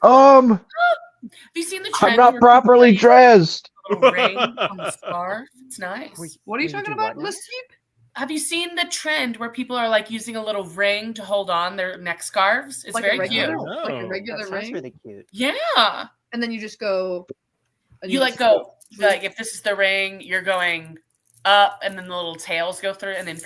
Have you seen the I'm trend? not where properly people dressed. wear a little ring on the scarf? It's nice. What are you talking about, Steve? Have you seen the trend where people are like using a little ring to hold on their neck scarves? It's Like very a regular, cute. like a regular That sounds ring. really cute. Yeah. And then you just go. You like go like if this is the ring, you're going up, and then the little tails go through, and then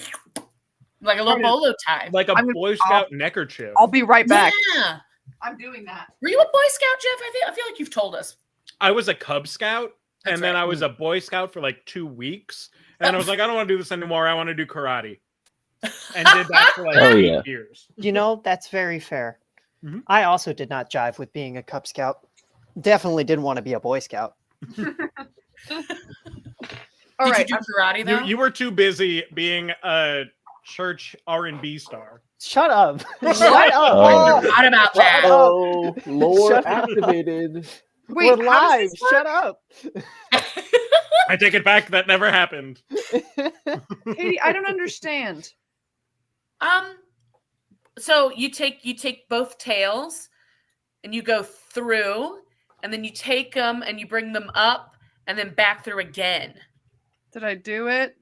like a little bolo tie, like a Boy Scout neckerchief. I'll be right back. Yeah, I'm doing that. Were you a Boy Scout, Jeff? I feel like you've told us. I was a Cub Scout, That's and then right. I was a Boy Scout for like 2 weeks, and I was like, I don't want to do this anymore. I want to do karate, and did that for like 8 years. You know, that's very fair. Mhm. I also did not jive with being a Cub Scout. Definitely didn't want to be a Boy Scout. All right. You do karate though? You were too busy being a church R&B star. Shut up. Shut up. Oh. Forgot about that. Oh, lore Shut up. activated. Wait, We're how does live. this work? Shut up. I take it back. That never happened. Katie, I don't understand. So you take both tails, and you go through, and then you take them and you bring them up, and then back through again. Did I do it?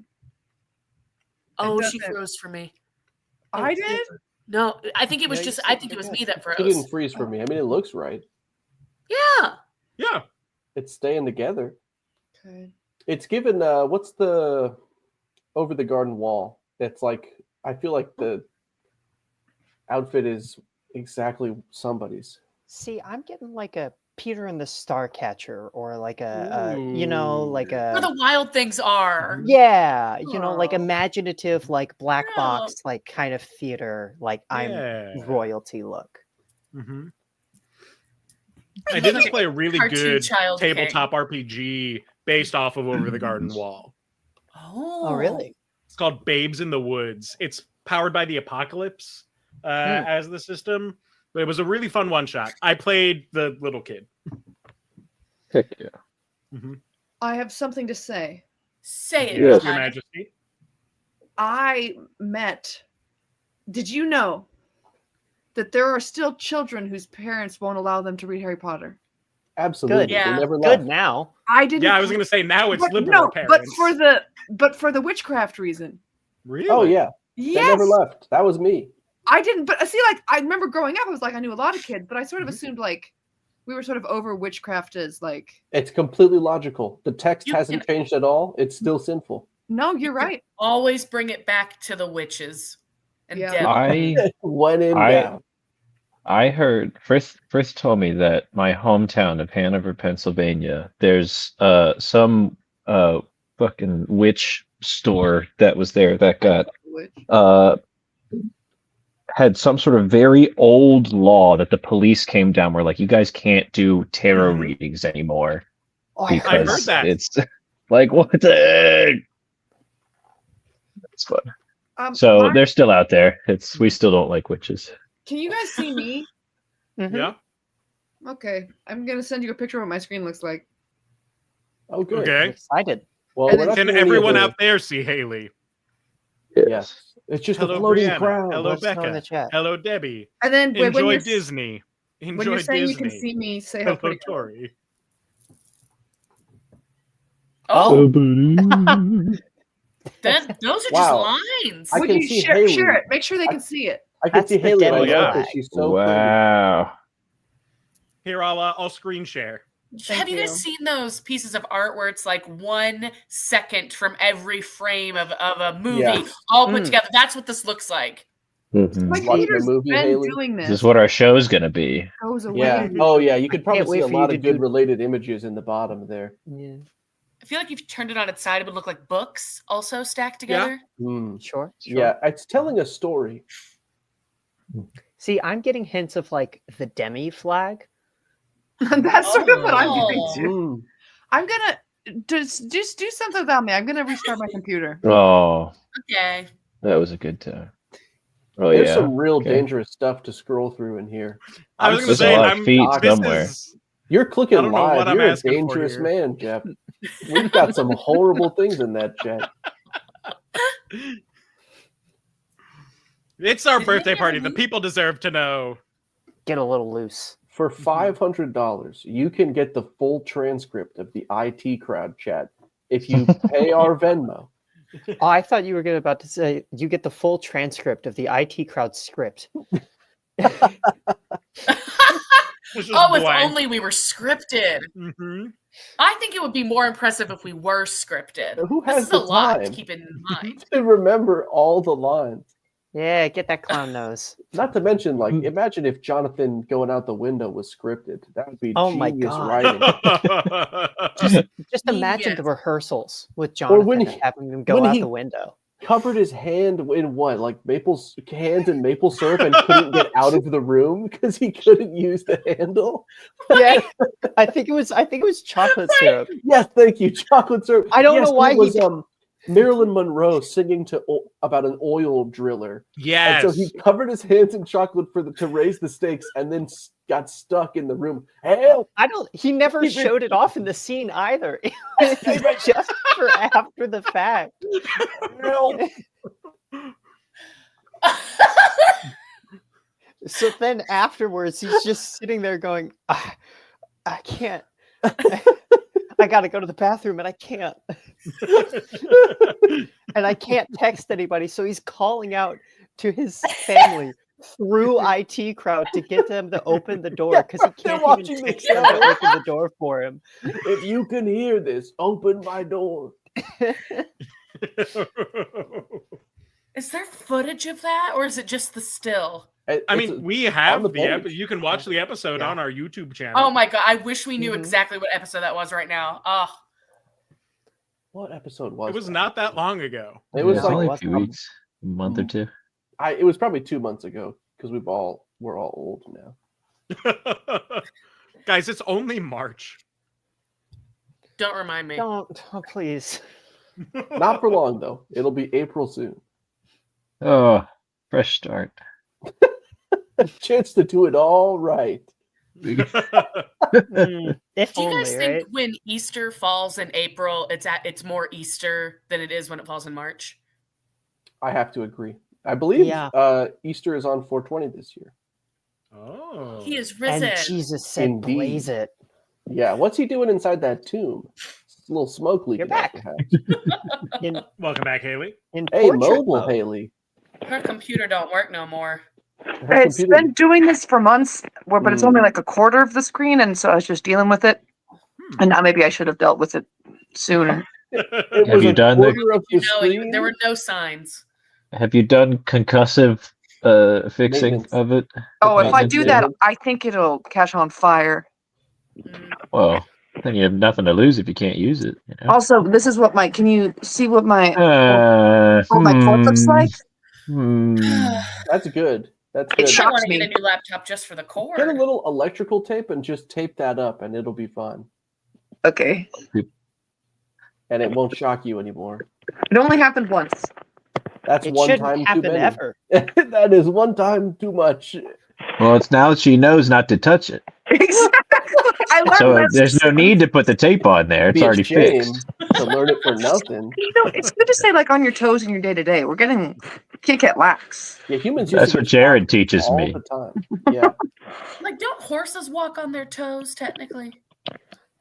Oh, she doesn't- froze for me. I did? No, I think it was No, you just. said I think you it was did. me that It froze. didn't freeze for me. I mean, it looks right. Yeah. Yeah. It's staying together. Okay. It's given. What's the over the garden wall? It's like I feel like the outfit is exactly somebody's. See, I'm getting like a Peter and the Starcatcher, or like a you know, like Where a the wild things are. yeah, you know, like Oh. imaginative, like black Yeah. box, like kind of theater, like I'm royalty look. Mm-hmm. I did just play a really Cartoon good Child tabletop RPG based off of Over the Garden Wall. Oh, Oh, really? It's called Babes in the Woods. It's powered by the Apocalypse as the system, but it was a really fun one shot. I played the little kid. Heck yeah. Mm-hmm. I have something to say. Say it, Yes. Your Johanna. Majesty. I met. Did you know that there are still children whose parents won't allow them to read Harry Potter? Absolutely. Good. Yeah. They never left. Good now. I didn't. Yeah, I was going to say now it's but, liberal no, parents. but for the witchcraft reason. Really? Oh yeah. Yes. They never left. That was me. I didn't. But see, like I remember growing up, I was like I knew a lot of kids, but I sort of assumed like we were sort of over witchcraft as like. It's completely logical. The text You hasn't can- changed at all. It's still sinful. No, you're right. Always bring it back to the witches and Yeah. devils. When in I- doubt. I heard Frith told me that my hometown of Hanover, Pennsylvania, there's some fucking witch store that was there that got Witch. had some sort of very old law that the police came down where like you guys can't do tarot readings anymore Oh, I I heard because that. it's like what the heck? It's fun. So they're still out there. We still don't like witches. Can you guys see me? Mhm. Yeah. Okay, I'm gonna send you a picture of what my screen looks like. Oh, good. I'm Okay. excited. Well, And we're then- not Can doing any of everyone the- out there see Haley? Yes. It's just Hello, a floating Brianna. crown. Hello, Let us know in Becca. the chat. Hello, Debbie. And then wait, Enjoy Disney. when Enjoy you're saying Disney. you can see me, say how Hello, pretty. I look. Tori. Oh, I those are Wow. just lines. I Would can you see share Haley. it? Make sure they can see it. can That's see the Haley. demo I love her. flag. She's so pretty. Wow. Here, I'll screen share. Have you guys you. seen those pieces of art where it's like 1 second from every frame of a movie Yeah. all put Mm. together? That's what this looks like. Mhm. Like Watching a Peter's movie, been Haley? doing This this. is what our show's gonna be. Goes away. Yeah. Oh, yeah. You could probably Can't see wait a for you lot to of good do- related images in the bottom there. Yeah. I feel like if you turned it on its side, it would look like books also stacked together. Hmm. Sure. Yeah, it's telling a story. See, I'm getting hints of like the demi flag. That's sort of what I'm doing Oh. too. Hmm. I'm gonna just do something without me. I'm gonna restart my computer. Oh, Okay. that was a good time. Oh There's yeah. some real Okay. dangerous stuff to scroll through in here. I was I'm going to There's a say, lot of feet this somewhere. is- You're clicking I don't know live. what I'm You're a asking for dangerous here. man, Jeff. We've got some horrible things in that chat. It's our Did birthday anybody party. ever The use- people deserve to know. Get a little loose. For $500, you can get the full transcript of the IT crowd chat if you pay our Venmo. Oh, I thought you were about to say you get the full transcript of the IT crowd script. Which is Oh, if blank. only we were scripted. Mhm. I think it would be more impressive if we were scripted. Who This has is the a lot to time? keep in mind. To remember all the lines. Yeah, get that clown nose. Not to mention, like, imagine if Jonathan going out the window was scripted. That would be Oh my genius God. writing. Just imagine the Genius. rehearsals with Or when Jonathan he- having him go when out he- the window. Covered his hand in what, like hands in maple syrup, and couldn't get out of the room because he couldn't use the handle. Yeah, I think it was chocolate syrup. Yes, thank you, chocolate syrup. I don't Yes, know why it was he- Marilyn Monroe singing about an oil driller. Yes. And so he covered his hands in chocolate to raise the stakes, and then got stuck in the room. Help! He never Keep it- showed it off in the scene either. It was just for after the fact. Help! So then afterwards, he's just sitting there going, I can't. I got to go to the bathroom and I can't. And I can't text anybody. So he's calling out to his family through IT crowd to get them to open the door because he they're can't watching even the text them to open the door for him. If you can hear this, open my door. Is there footage of that, or is it just the still? I mean, we have the the page. episode. You can watch the episode Yeah. on our YouTube channel. Oh my god! I wish we knew Mhm. exactly what episode that was right now. Oh, What episode was It was that? not that long ago. It was It's like only a what- few weeks, a month or two. It was probably 2 months ago because we're all old now. Guys, it's only March. don't remind me. Don't, oh, please. Not for long though. It'll be April soon. Oh, fresh start. Chance to do it all right. If Do you guys only, think right? when Easter falls in April, it's more Easter than it is when it falls in March? I have to agree. I believe Yeah. Easter is on 420 this year. Oh. He is risen. And Jesus said, Indeed. blaze it. Yeah, what's he doing inside that tomb? It's a little smoke leaking You're out back. the house. In, Welcome back, Haley. in Hey, portrait mobile mode. Haley. Her computer don't work no more. Her It's computer- been doing this for months, but it's Mm. only like a quarter of the screen, and so I was just dealing with it. And now maybe I should have dealt with it sooner. It Have was you a done the- quarter of the You know, screen. there were no signs. Have you done concussive fixing Maintenance. of it? Oh, if I Maintenance do of that, it? I think it'll catch on fire. Mm. Well, then you have nothing to lose if you can't use it. You know? Also, this is what can you see what my what my cord looks like? That's good. That's It good. I shocks want to me. get a new laptop just for the cord. Get a little electrical tape and just tape that up, and it'll be fine. Okay. And it won't shock you anymore. It only happened once. That's It one shouldn't time too happen many. ever. That is one time too much. Well, it's now she knows not to touch it. Exactly. I learned So this. there's no need to put the tape on there. It's Be a already shame fixed. to learn it for nothing. It's good to stay like on your toes in your day to day. We're getting can't get lax. Yeah, humans. used That's to what get Jared shocked teaches all me. the time. Yeah, Like, don't horses walk on their toes technically?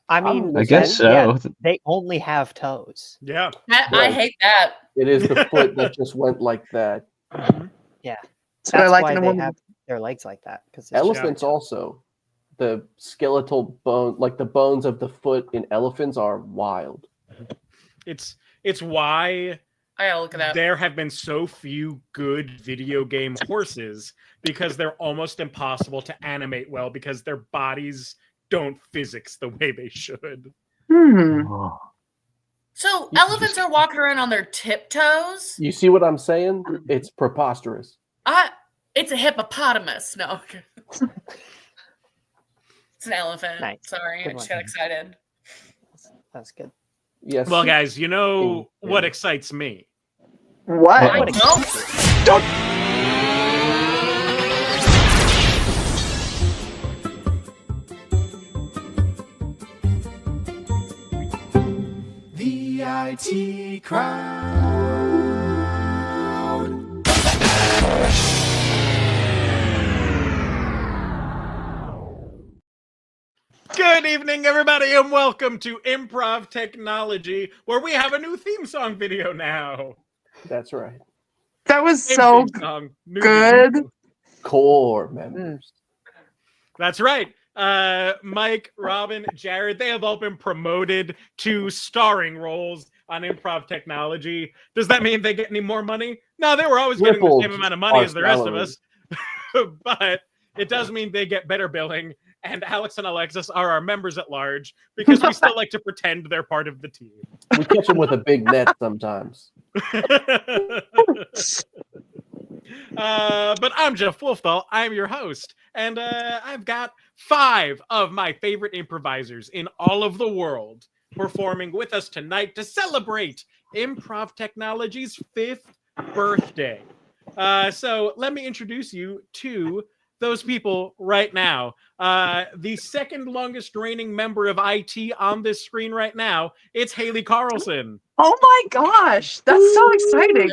I mean, I guess so. yeah, they only have toes. Yeah. I Right. hate that. it is the foot that just went like that. That's what I That's like why in a they woman. have their legs like that. Because Elephants also, the skeletal bone, like the bones of the foot in elephants, are wild. It's why I gotta look at that. there have been so few good video game horses, because they're almost impossible to animate well because their bodies don't physics the way they should. Oh. So elephants are walking around on their tiptoes. You see what I'm saying? It's preposterous. It's a hippopotamus. No, it's an elephant. Nice. Sorry, Good I just one. got excited. that's good. Yes. Well, guys, you know Yeah. what excites me? What? I Uh-oh. don't. The IT crowd. Good evening, everybody, and welcome to Improv Technology, where we have a new theme song video now. That's right. That was Same so theme song, new good. video. Core members. That's right. Mike, Robin, Jared, they have all been promoted to starring roles on Improv Technology. Does that mean they get any more money? No, they were always getting the Tripled same amount of money our as the rest of salary. us. But it does mean they get better billing, and Alex and Alexis are our members at large because we still like to pretend they're part of the team. We catch them with a big net sometimes. But I'm Jeff Wolfthal. I'm your host, and I've got 5 of my favorite improvisers in all of the world performing with us tonight to celebrate Improv Technology's 5th birthday. So let me introduce you to those people right now. The second longest reigning member of IT on this screen right now, it's Haley Carlson. Oh my gosh, that's so exciting.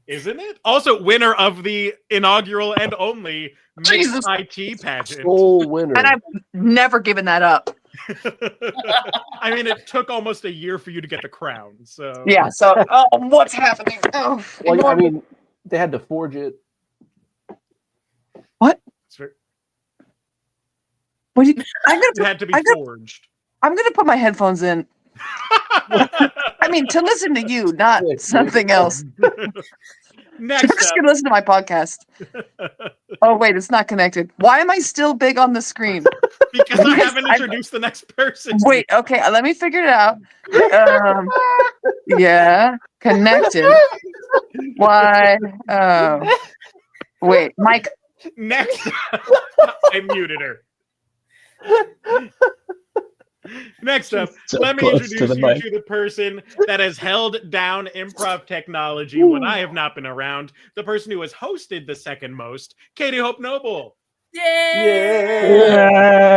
Isn't it? Also winner of the inaugural and only Mixed Jesus. IT pageant. Sole winner. And I've never given that up. I mean, it took almost a year for you to get the crown. So Yeah, so what's happening? Oh, Well, I mean, they had to forge it. It's very- what do you, it had to be I'm gonna- forged. I'm gonna put my headphones in. I mean, to listen to you, not Sick, something else. I'm Next just up, gonna listen to my podcast. Oh wait, it's not connected. Why am I still big on the screen? because I Because haven't I'm- introduced the next person. Wait, okay, let me figure it out. Yeah, connected. Why? Wait, Mike. Next up, I muted her. Next up, So let me close introduce to the you mic. to the person that has held down Improv Technology when I have not been around. The person who has hosted the second most, Katie Hope Noble. Yay!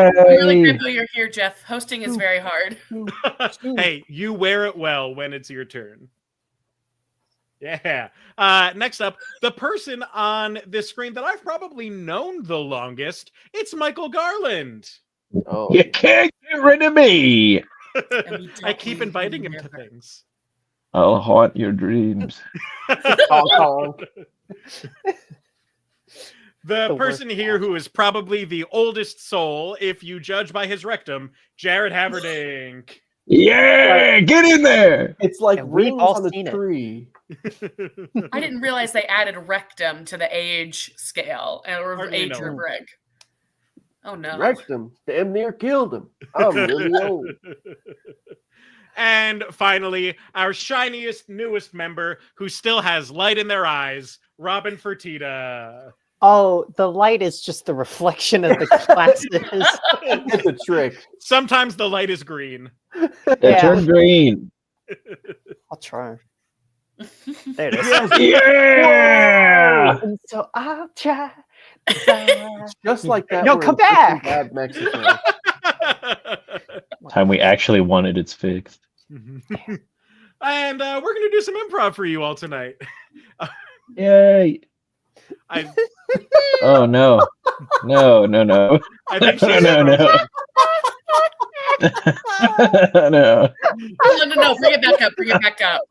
I'm really Yay! grateful you're here, Jeff. Hosting is very hard. Hey, you wear it well when it's your turn. Yeah. Next up, the person on this screen that I've probably known the longest, it's Michael Garland. Oh, You can't get rid of me. I keep inviting him to things. I'll haunt your dreams. honk, honk. The The person here who is probably the oldest soul, if you judge by his rectum, Jared Haverdink. Yeah, get in there. It's like And we've rings all on the seen it. tree. I didn't realize they added rectum to the age scale or Hardly age know. rubric. Oh no. Wrecked him. Damn near killed him. I'm really old. And finally, our shiniest, newest member who still has light in their eyes, Robin Fertitta. Oh, the light is just the reflection of the glasses. It's a trick. Sometimes the light is green. It turned green. I'll try. There it is. Yeah. And so I'll try. Just like that. No, we're come in Breaking back. Bad, Mexico. Time we actually wanted it's fixed. And we're going to do some improv for you all tonight. Yay. I Oh no. No, no, no. I think No, she's no, no. frozen. No. No. Bring it back up. Bring it back up.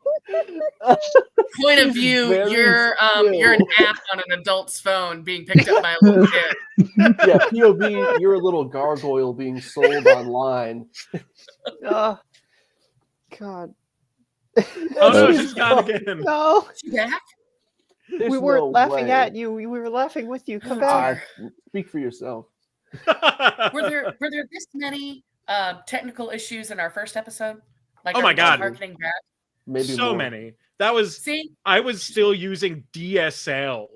Point of view, Very you're an app on an adult's phone being picked up by a little kid. Yeah, POV, you're a little gargoyle being sold online. Oh, God. Oh no, That's- she's gone again. No, Is she back? There's we weren't no laughing way. at you. We were laughing with you. Come Oh, back. Speak for yourself. Were there this many technical issues in our first episode? Like, Oh are my we God. harkening back? Maybe so more. many. That was See, I was still using DSL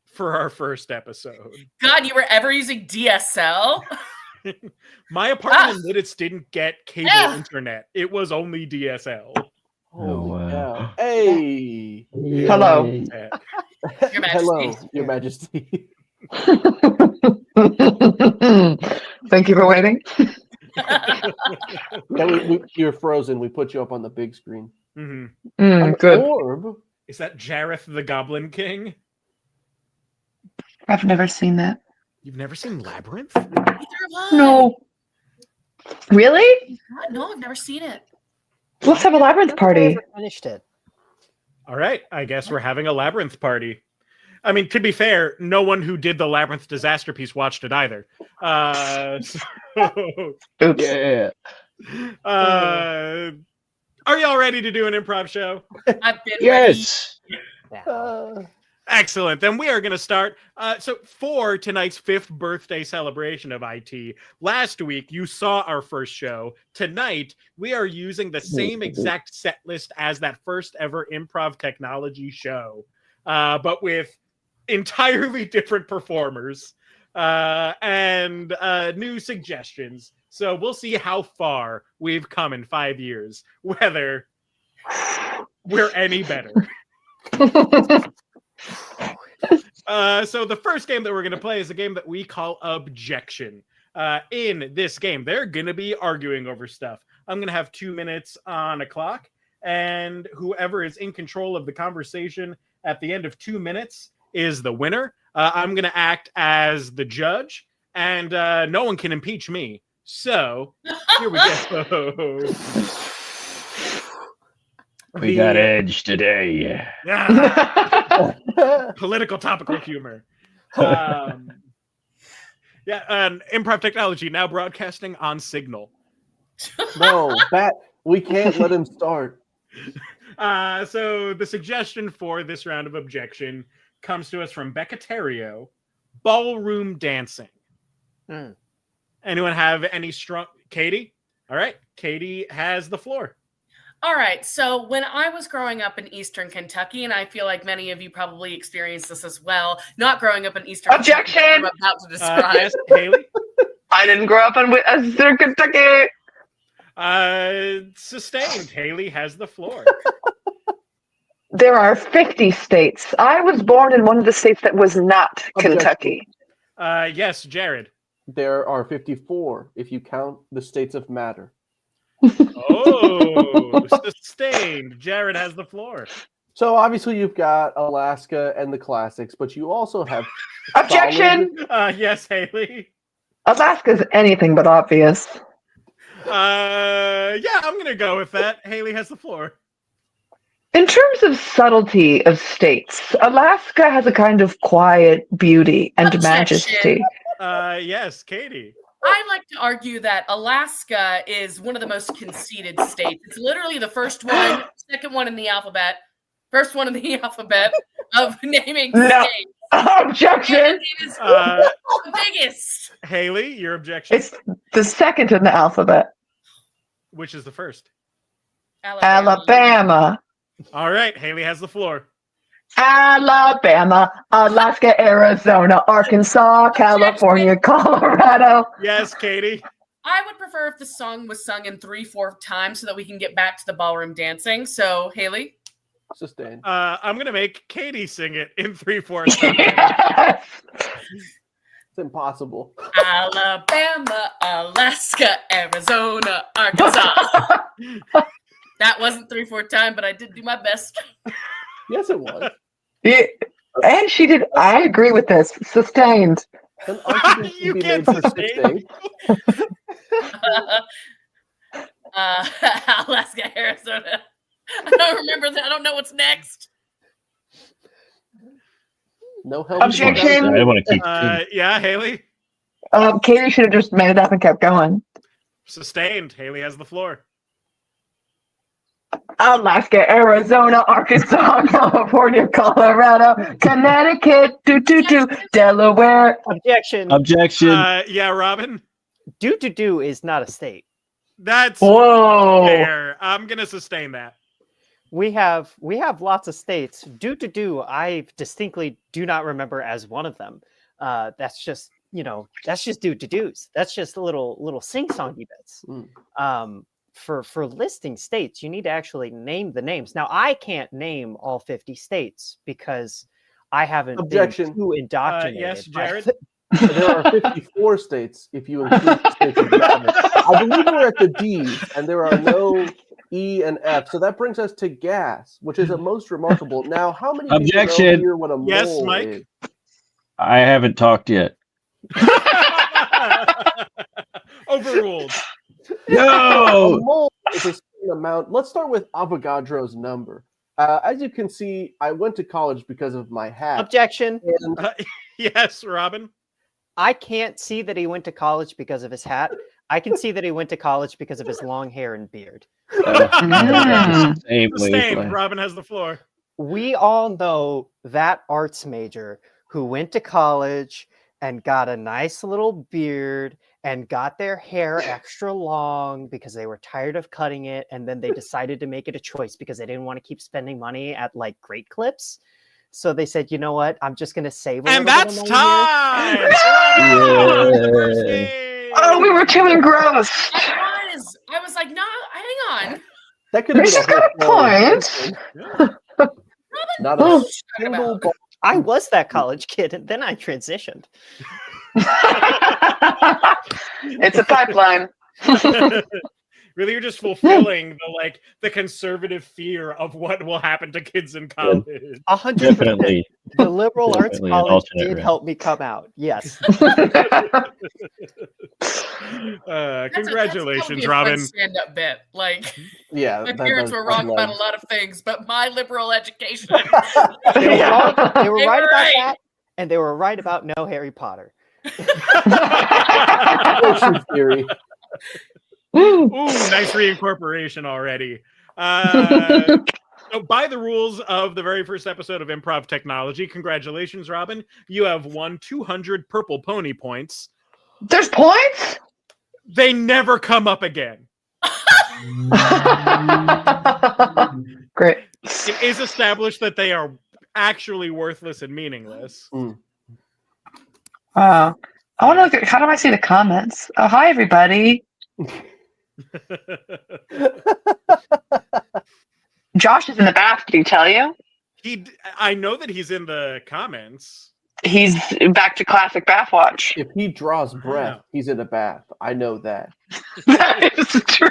for our first episode. God, you were ever using DSL? My apartment in Lidditz didn't get cable Ah. internet. It was only DSL. Holy wow. cow. Hey. Hello. Yay. Your Majesty. Hello, Your Majesty. Thank you for waiting. Yeah, you're frozen. We put you up on the big screen. Mhm. An Good. orb? Is that Jareth the Goblin King? I've never seen that. You've never seen Labyrinth? No. Really? No, I've never seen it. Let's have a labyrinth party. Never finished it. All right, I guess we're having a labyrinth party. I mean, to be fair, no one who did the labyrinth disaster piece watched it either. Oops. Yeah. Are y'all ready to do an improv show? I've been Yes. Excellent. Then we are going to start. So for tonight's 5th birthday celebration of IT, last week you saw our first show. Tonight we are using the same exact set list as that first ever improv technology show, but with entirely different performers and new suggestions. So we'll see how far we've come in 5 years, whether we're any better. So the first game that we're going to play is a game that we call Objection. In this game, they're going to be arguing over stuff. I'm going to have 2 minutes on a clock, and whoever is in control of the conversation at the end of 2 minutes is the winner. I'm going to act as the judge, and no one can impeach me. So here we go. We got edge today. Political topical humor. Yeah, improv technology now broadcasting on Signal. No, we can't let him start. So the suggestion for this round of objection comes to us from Becca Terrio, ballroom dancing. Anyone have any strong... Katie? All right, Katie has the floor. All right. So when I was growing up in Eastern Kentucky, and I feel like many of you probably experienced this as well, not growing up in Eastern Objection! Kentucky, I'm about to describe. Yes, Haley? I didn't grow up in Eastern Kentucky. Sustained. Haley has the floor. There are 50 states. I was born in one of the states that was not Kentucky. Yes, Jared. There are 54 if you count the states of matter. Oh, sustained. Jared has the floor. So obviously you've got Alaska and the classics, but you also have Objection! Yes, Haley. Alaska's anything but obvious. Yeah, I'm gonna go with that. Haley has the floor. In terms of subtlety of states, Alaska has a kind of quiet beauty and Objection. majesty. Yes, Katie. I like to argue that Alaska is one of the most conceited states. It's literally the first one, second one in the alphabet, first one in the alphabet of naming No. states. Objection! It is the biggest. Haley, your objection. It's the second in the alphabet. Which is the first? Alabama. All right, Haley has the floor. Alabama, Alaska, Arizona, Arkansas, California, Colorado. Yes, Katie. I would prefer if the song was sung in 3/4 time so that we can get back to the ballroom dancing. So, Haley? Sustained. I'm going to make Katie sing it in 3/4 time. Yes. It's impossible. Alabama, Alaska, Arizona, Arkansas. That wasn't 3/4 time, but I did do my best. Yes, it was. Yeah. And she did. I agree with this. Sustained. An argument should You be can't made for sustain. 16. Alaska, Arizona. I don't remember that. I don't know what's next. No help. Objection. I want to keep. Yeah, Haley. Katie should have just made it up and kept going. Sustained. Haley has the floor. Alaska, Arizona, Arkansas, California, Colorado, Connecticut, Delaware. Objection. Objection. Yeah, Robin. Do is not a state. That's Whoa. fair. I'm going to sustain that. We have lots of states. Do I distinctly do not remember as one of them. That's just do-do-dos. That's just little sing-songy bits. For listing states, you need to actually name the names. Now, I can't name all 50 states because I haven't Objection. been too indoctrinated. Yes, by- Jared. There are 54 states if you include the states of matter. I believe we're at the D, and there are no E and F. So that brings us to gas, which is a most remarkable. Now, how many people Objection. know here what a Yes, mole Mike. is? I haven't talked yet. Overruled. A No. mole is a certain amount. Let's start with Avogadro's number. As you can see, I went to college because of my hat. Objection. And Yes, Robin. I can't see that he went to college because of his hat. I can see that he went to college because of his long hair and beard. Same Same. wavelength. Robin has the floor. We all know that arts major who went to college and got a nice little beard and got their hair extra long because they were tired of cutting it, and then they decided to make it a choice because they didn't want to keep spending money at like Great Clips. So they said, you know what? I'm just going to save a And little that's bit of my hair. time. Yeah. First game. Oh, we were too engrossed. I was like, no, hang on. that could have This been has a got whole a point. Not Oh. a single ball. I was that college kid, and then I transitioned. It's a pipeline. Really, you're just fulfilling the conservative fear of what will happen to kids in college. 100%. Definitely. The liberal arts Definitely an college alternate did route. help me come out. Yes. Congratulations, Robin. Stand-up bit. Like, Yeah, my that parents does were wrong about a legs. lot of things, but my liberal education. They were wrong. They were They right were about right. that, and they were right about no Harry Potter. Horseshoe theory. Ooh, nice reincorporation already. So by the rules of the very first episode of Improv Technology, congratulations, Robin. You have won 200 purple pony points. There's points? They never come up again. Great. It is established that they are actually worthless and meaningless. Wow. I want to look at, how do I see the comments? Oh, hi, everybody. Josh is in the bath. Did he tell you? I know that he's in the comments. He's back to classic bath watch. If he draws breath, he's in a bath. I know that. That is true.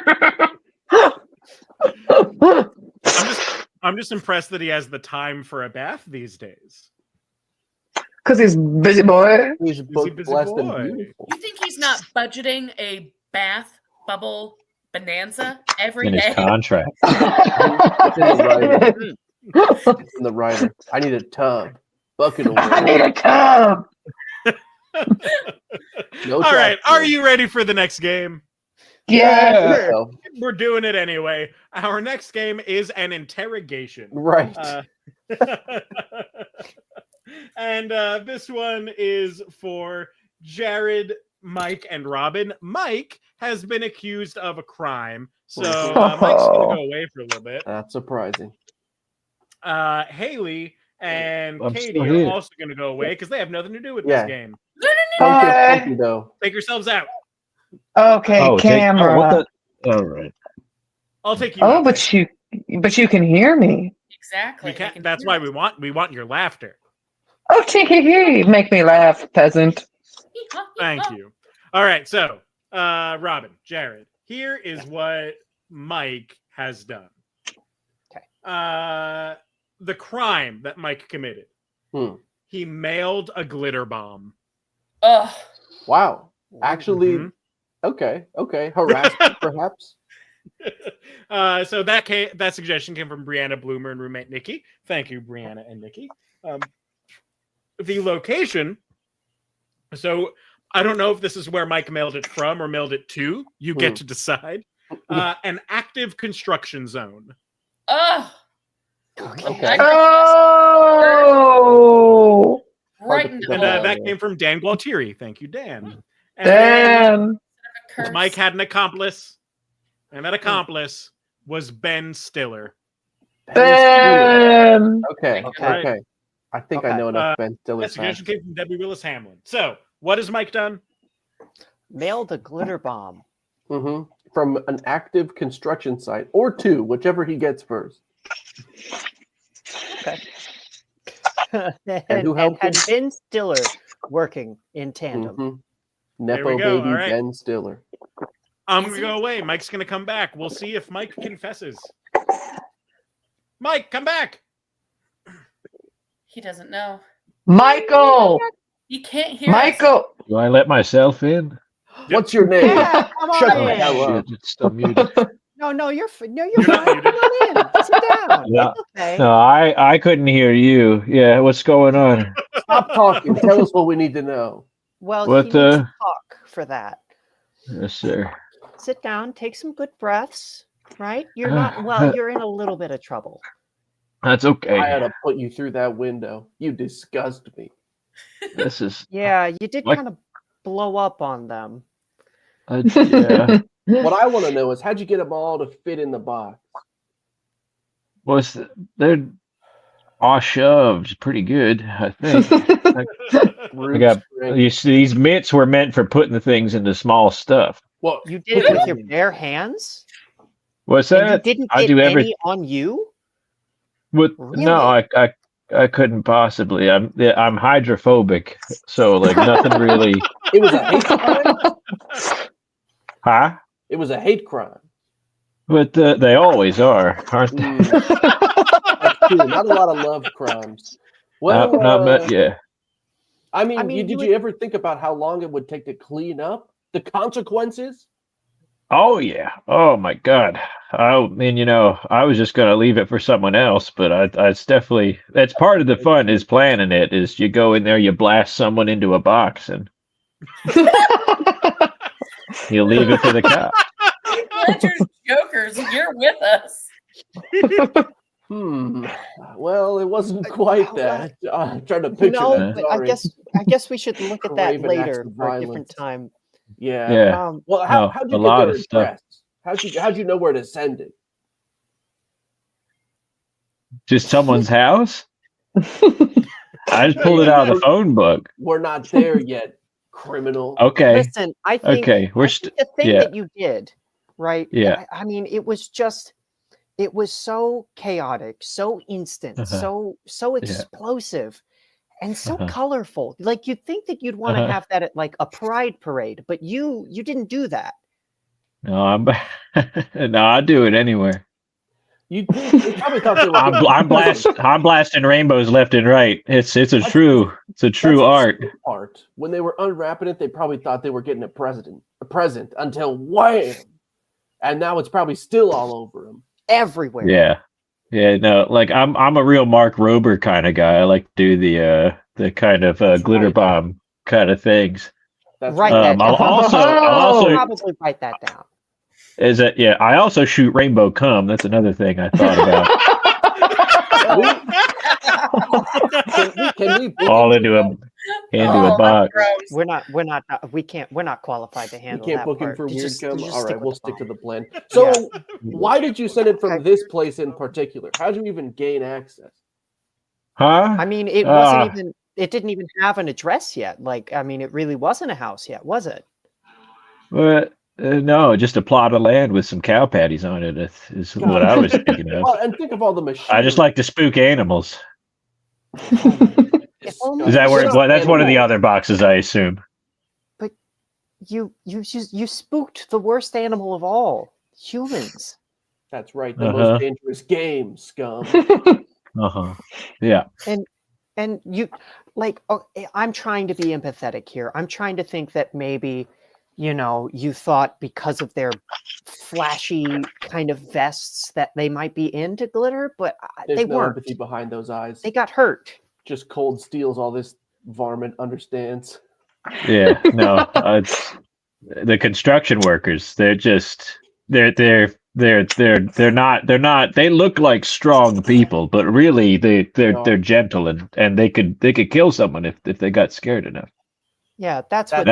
I'm just impressed that he has the time for a bath these days. Because he's busy boy. He's both busy blessed boy. and beautiful. You think he's not budgeting a bath bubble bonanza every In his day? contract. It's in the writer. It's in the writer. I need a tub. Bucket of I water. need a tub. No All right, trash are can. you ready for the next game? Yeah. So, We're doing it anyway. Our next game is an interrogation. right. And this one is for Jared, Mike, and Robin. Mike has been accused of a crime, so Mike's going to go away for a little bit. That's surprising. Haley and I'm Katie still are here. also going to go away because they have nothing to do with Yeah. this game. Don't get Bye. funky, though. Take yourselves out. Okay, camera. what the? All right. I'll take you. Oh, out. but you can hear me. Exactly. We they can't, can that's hear why us. we want your laughter. Oh, tee hee hee. Make me laugh, peasant. Thank you. All right, so Robin, Jared, here is what Mike has done. Okay. The crime that Mike committed. He mailed a glitter bomb. Ugh. Wow. Actually, Mhm. okay. Harassment, perhaps? So that suggestion came from Brianna Bloomer and roommate Nikki. Thank you, Brianna and Nikki. The location. So I don't know if this is where Mike mailed it from or mailed it to. You get to decide. An active construction zone. Ugh. Okay. Oh, Right in the And hole. that came from Dan Gualtieri. Thank you, Dan. And then damn. Mike had an accomplice, and that accomplice was Ben Stiller. Damn. Okay. Okay. I think I know enough Ben That Stiller suggestion facts. came from Debbie Willis Hamlin. So, what has Mike done? Mailed a glitter bomb. From an active construction site, or two, whichever he gets first. and who helped had him? Ben Stiller working in tandem. There Nepo we go. baby All right. Ben Stiller. I'm going to go away. Mike's going to come back. We'll see if Mike confesses. Mike, come back. He doesn't know. Michael. He can't hear us. Michael. Do I let myself in? What's your name? Yeah, come on Shut in. the hell Shit, up. it's still muted. No, you're you're You're not fine. muted. Come on in. Sit down. No, It's okay. no, I couldn't hear you. Yeah, what's going on? Stop talking. Tell us what we need to know. Well, What he needs to the? talk for that. Yes, sir. Sit down, take some good breaths, right? You're not, well, you're in a little bit of trouble. That's I okay. had to put you through that window. You disgust me. This is Yeah, you did What? kind of blow up on them. yeah. What I want to know is how'd you get them all to fit in the box? They're all shoved pretty good, I think. I got you see, these mitts were meant for putting the things into small stuff. Well, You did it with your bare hands? What's And you that? didn't I get do every any on you? with no, Really? I couldn't possibly. I'm hydrophobic, so like nothing really. it was a hate crime. Huh? It was a hate crime. But they always are, aren't they? That's true. Not a lot of love crimes. Well, not but yeah. I mean, you did would- you ever think about how long it would take to clean up? The consequences? Oh yeah. Oh my God. I mean, I was just gonna leave it for someone else, but it's definitely that's part of the fun is planning it. Is you go in there, you blast someone into a box, and you leave it for the cops. Ledger's Jokers, you're with us. Well, it wasn't quite that. I'm trying to picture No, that. but I guess we should look at that Craven acts later of for a different violence. time. Yeah. Yeah. Well, No, how'd a you lot get their of stuff. address? How'd you know where to send it? Just someone's house? I just pulled it out of the phone book. We're not there yet, criminal. Okay. Listen, I think, Okay. I think the thing yeah. that you did, right? Yeah. I mean, it was so chaotic, so instant, so explosive, and so colorful. Like you'd think that you'd want to have that at like a pride parade, but you didn't do that. No, no, I'd do it anywhere. You probably thought they were. I'm blasting rainbows left and right. It's a true art. Art. When they were unwrapping it, they probably thought they were getting a present until wham, and now it's probably still all over them. Everywhere. Yeah. No, like I'm a real Mark Rober kind of guy. I like to do the kind of glitter bomb kind of things. That's right. I'll also probably write that down. Is that I also shoot rainbow cum. That's another thing I thought about. Can we all into a box. We're not qualified to handle that. We can't book him part. for You weird just cum. All right, we'll stick to the plan. Yeah. So, why did you send it from this place in particular? How did you even gain access? Huh? I mean, it wasn't even. It didn't even have an address yet. Like, I mean, it really wasn't a house yet, was it? But no, just a plot of land with some cow patties on it is what I was thinking of. Well, and think of all the machines. I just like to spook animals. Is that where? Well, That's one of the other boxes, I assume. But you spooked the worst animal of all, humans. That's right. The most dangerous game, scum. Yeah. And you, like, I'm trying to be empathetic here. I'm trying to think that maybe, you thought because of their flashy kind of vests that they might be into glitter, but There's they no weren't. empathy behind those eyes. They got hurt. Just cold steals all this varmint understands. Yeah. No. It's the construction workers. They're just they're not. They look like strong people, but really they're gentle and they could kill someone if they got scared enough. Yeah, that's what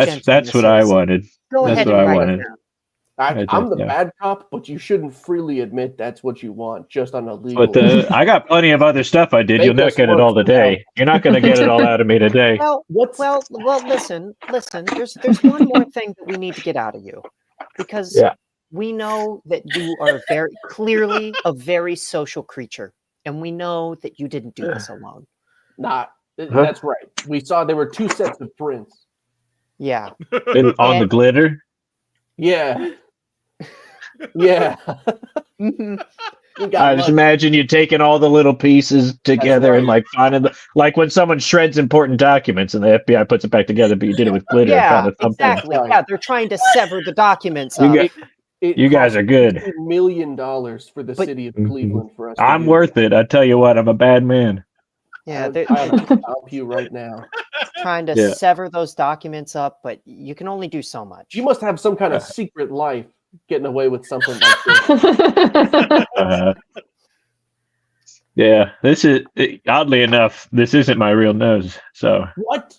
I wanted. Go that's ahead what and I write wanted. it down. I'm the bad cop, but you shouldn't freely admit that's what you want, just on a legal. But I got plenty of other stuff I did. You'll not get it all today. You're not going to get it all out of me today. Well, listen. There's one more thing that we need to get out of you, because we know that you are very clearly a very social creature, and we know that you didn't do this alone. That's right. We saw there were two sets of prints. Yeah. On the glitter? Yeah. Yeah. We got I just lucky. imagine you taking all the little pieces together and like finding like when someone shreds important documents and the FBI puts it back together, but you did it with glitter and found Yeah, a thumbprint. exactly. Right. Yeah, they're trying to sever the documents You up. got- You guys cost are good. $50 million for the But- city of Mhm. Cleveland for us. to I'm do worth it. I tell you what, I'm a bad man. Yeah, that. they're I ought to stomp you right now. trying to Yeah. sever those documents up, but you can only do so much. You must have some kind of secret life getting away with something like this. Yeah, this is oddly enough, this isn't my real nose. So What?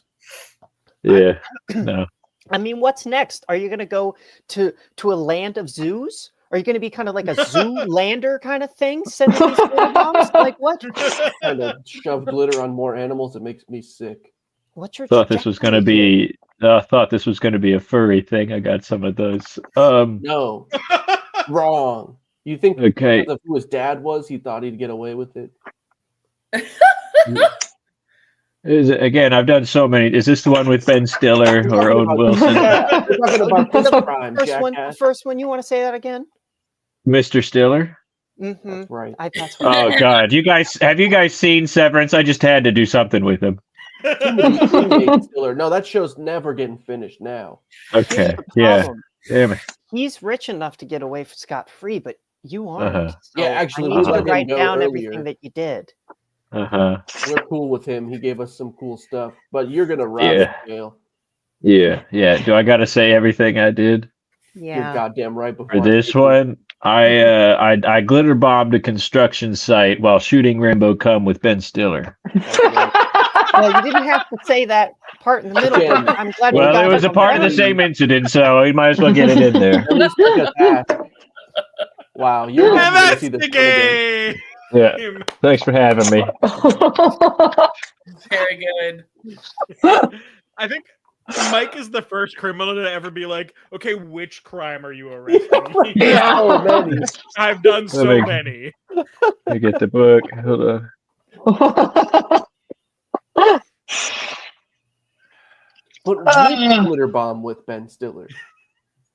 yeah, no. I mean, what's next? Are you going to go to a land of zoos? Are you going to be kind of like a zoo lander kind of thing, sending these glitter bombs? Like what? Kind of shove glitter on more animals. It makes me sick. What's your Thought this was going to trajectory here? be. Thought this was going to be a furry thing. I got some of those. No, wrong. You think Okay. because of who his dad was, he thought he'd get away with it? Again, I've done so many. Is this the one with Ben Stiller or Owen Wilson? Yeah, we're talking about this crime, jackass. First one, you want to say that again? Mr. Stiller? Mm-hmm. That's right. That's what Oh God, have you guys seen Severance? I just had to do something with him. Teammate Stiller. No, that show's never getting finished now. Okay, Here's the yeah, problem. damn it. He's rich enough to get away scot free, but you aren't. Uh-huh. Yeah, So actually, I we need you let to him write go down earlier. everything that you did. We're cool with him. He gave us some cool stuff, but you're gonna rot in Yeah. jail. Yeah. Do I got to say everything I did You're Yeah. goddamn right. Before for this one? I glitter bombed a construction site while shooting Rainbow Come with Ben Stiller. Well, you didn't have to say that part in the middle. Again. But I'm glad we Well, got it was that a part of the down. same incident, so you might as well get it in there. At least look at that. Wow, you're And never gonna that's see the this one again. game. Yeah. Thanks for having me. Very good. I think Mike is the first criminal to ever be like, okay, which crime are you arresting? So many. I've done so Let me- many. Let me get the book. Hold on. But which glitter bomb with Ben Stiller?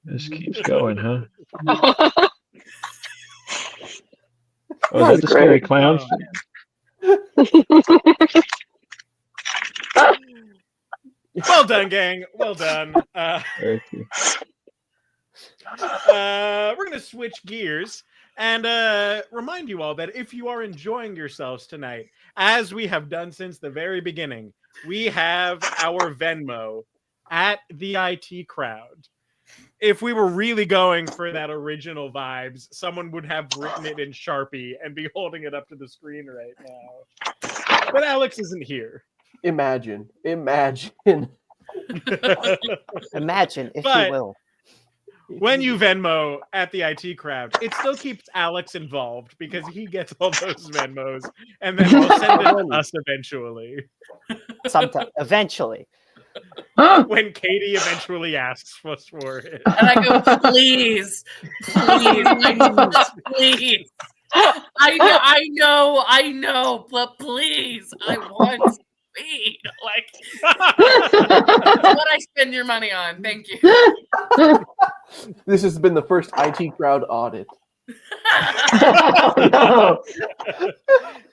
This keeps going, huh? That Oh, is that was the scary great. clown? Well done, gang. Well done. Thank you. We're going to switch gears and remind you all that if you are enjoying yourselves tonight, as we have done since the very beginning, we have our Venmo at the IT Crowd. If we were really going for that original vibes, someone would have written it in Sharpie and be holding it up to the screen right now. But Alex isn't here. Imagine. Imagine, if But- you will. When you Venmo at the IT Crowd, it still keeps Alex involved because he gets all those Venmos and then we'll send it to us eventually. Sometime, eventually. When Katie eventually asks us for it. And I go, please, please. I know, but please, I want to be like what I spend your money on. Thank you. This has been the first IT Crowd audit.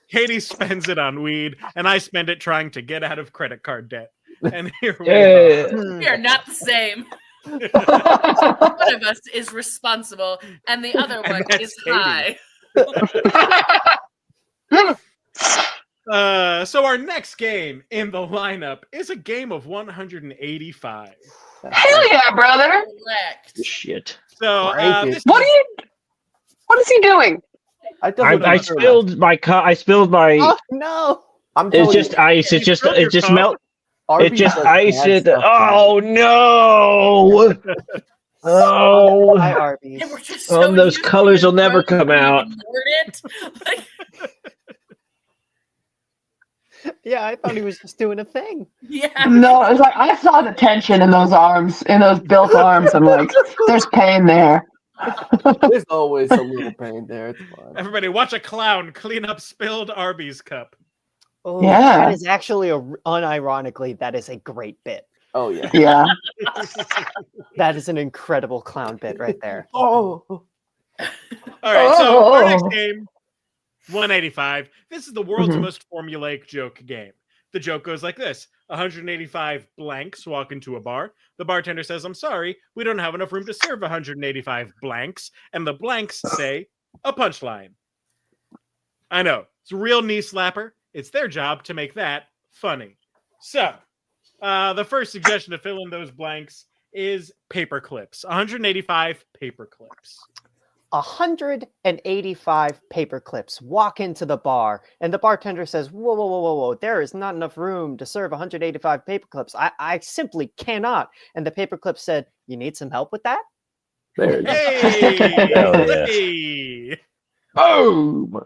Katie spends it on weed, and I spend it trying to get out of credit card debt. And here we Yeah. are. We are not the same. One of us is responsible, and the other And one that's is Katie. high. So our next game in the lineup is a game of 185. Hell yeah, brother! Correct. Shit. So Rank it. this What is he doing? I spilled my I spilled my. Oh no! I'm It's telling just you, ice. It You just spilled your cup? melt. Arby's It just does ice bad it. stuff to Oh no! Oh. Hi, Arby's. And we're just so Those used to colors your will never growth, come we out. ignored it. Like, Yeah, I thought he was just doing a thing. yeah. No, it's like I saw the tension in those arms, in those built arms. I'm like, there's pain there. There's always a little pain there. It's fine. Everybody, watch a clown clean up spilled Arby's cup. Oh, Yeah. that is actually unironically, that is a great bit. Oh yeah. Yeah. That is an incredible clown bit right there. Oh. All right, so our next Oh. game 185. This is the world's Mhm. most formulaic joke game. The joke goes like this: 185 blanks walk into a bar. The bartender says, "I'm sorry, we don't have enough room to serve 185 blanks." And the blanks say a punchline. I know, it's a real knee slapper. It's their job to make that funny. So, the first suggestion to fill in those blanks is paper clips. 185 paper clips. 185 paper clips walk into the bar, and the bartender says, whoa, whoa, whoa, whoa, whoa, there is not enough room to serve 185 paper clips. I simply cannot. And the paper clip said, you need some help with that? There you go. Hey! Hell yeah. Hey! Boom!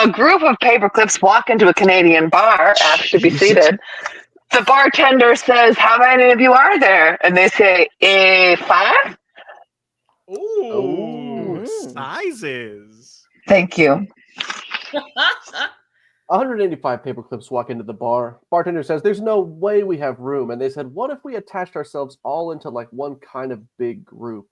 A group of paper clips walk into a Canadian bar, asked to be Jesus. seated. The bartender says, "How many of you are there?" And they say, 5? Ooh, Ooh. sizes. Thank you. 185 paper clips walk into the bar. Bartender says, "There's no way we have room." And they said, "What if we attached ourselves all into like one kind of big group?"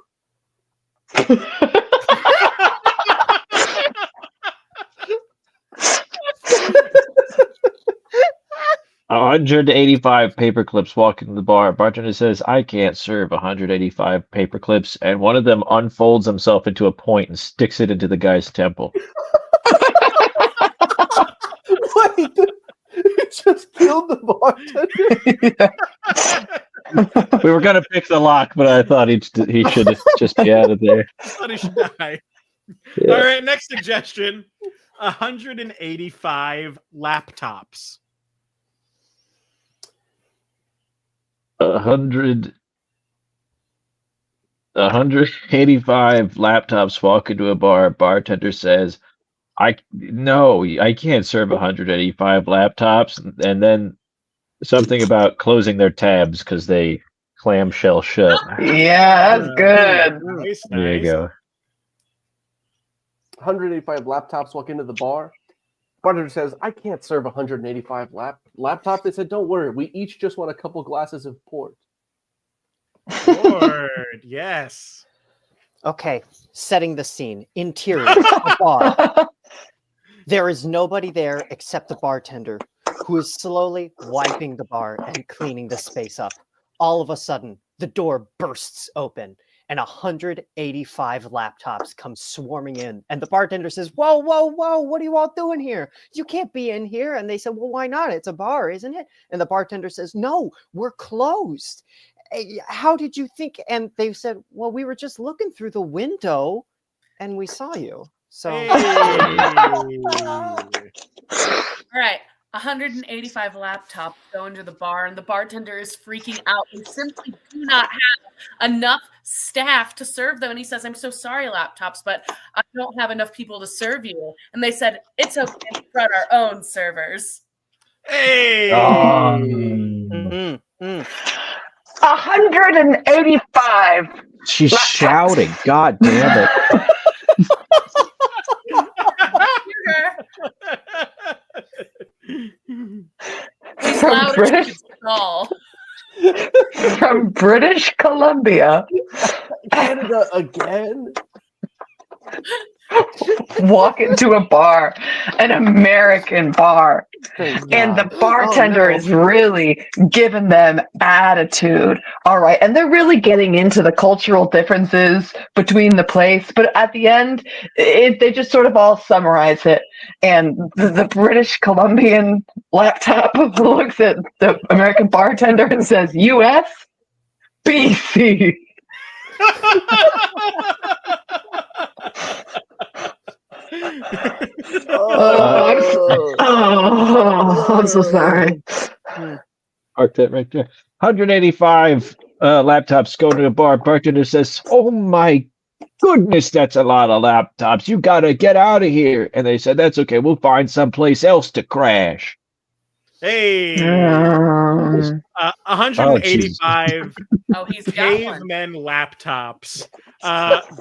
185 paper clips walk into the bar. Bartender says, "I can't serve 185 paper clips," and one of them unfolds himself into a point and sticks it into the guy's temple. Wait, it just killed the bartender. We were gonna pick the lock, but I thought he should just be out of there. Thought he should die. Yeah. All right, next suggestion: 185 laptops. 185 laptops walk into a bar. Bartender says, I can't serve 185 laptops," and then something about closing their tabs because they clamshell shut. Yeah, that's good. Nice, There you nice. go. 185 laptops walk into the bar. Bartender says, "I can't serve 185 laptops." They said, "Don't worry, we each just want a couple glasses of port." Lord, yes. Okay, setting the scene. Interior, a bar. There is nobody there except the bartender, who is slowly wiping the bar and cleaning the space up. All of a sudden, the door bursts open, and 185 laptops come swarming in. And the bartender says, whoa, whoa, whoa, what are you all doing here? You can't be in here. And they said, well, why not? It's a bar, isn't it? And the bartender says, no, we're closed. How did you think? And they said, well, we were just looking through the window and we saw you. So Hey. All right. 185 laptops go into the bar, and the bartender is freaking out. We simply do not have enough staff to serve them. And he says, I'm so sorry, laptops, but I don't have enough people to serve you. And they said, it's okay, we brought our own servers. Hey. Mm, mm. 185. She's shouting. God damn it. She's From loud as she British, can stall. from British Columbia. Canada again? Walk into a bar, an American bar, Thank and the God. bartender Oh, no. is really giving them attitude. All right, and they're really getting into the cultural differences between the place, but at the end, they just sort of all summarize it. And the British Columbian laptop looks at the American bartender and says, U.S., BC. I'm so sorry. Park that right there. 185 laptops go to a bar. Bartender says, "Oh my goodness, that's a lot of laptops. You gotta get out of here." And they said, "That's okay. We'll find someplace else to crash." Hey. Um, 185 Oh, he's got one. cavemen laptops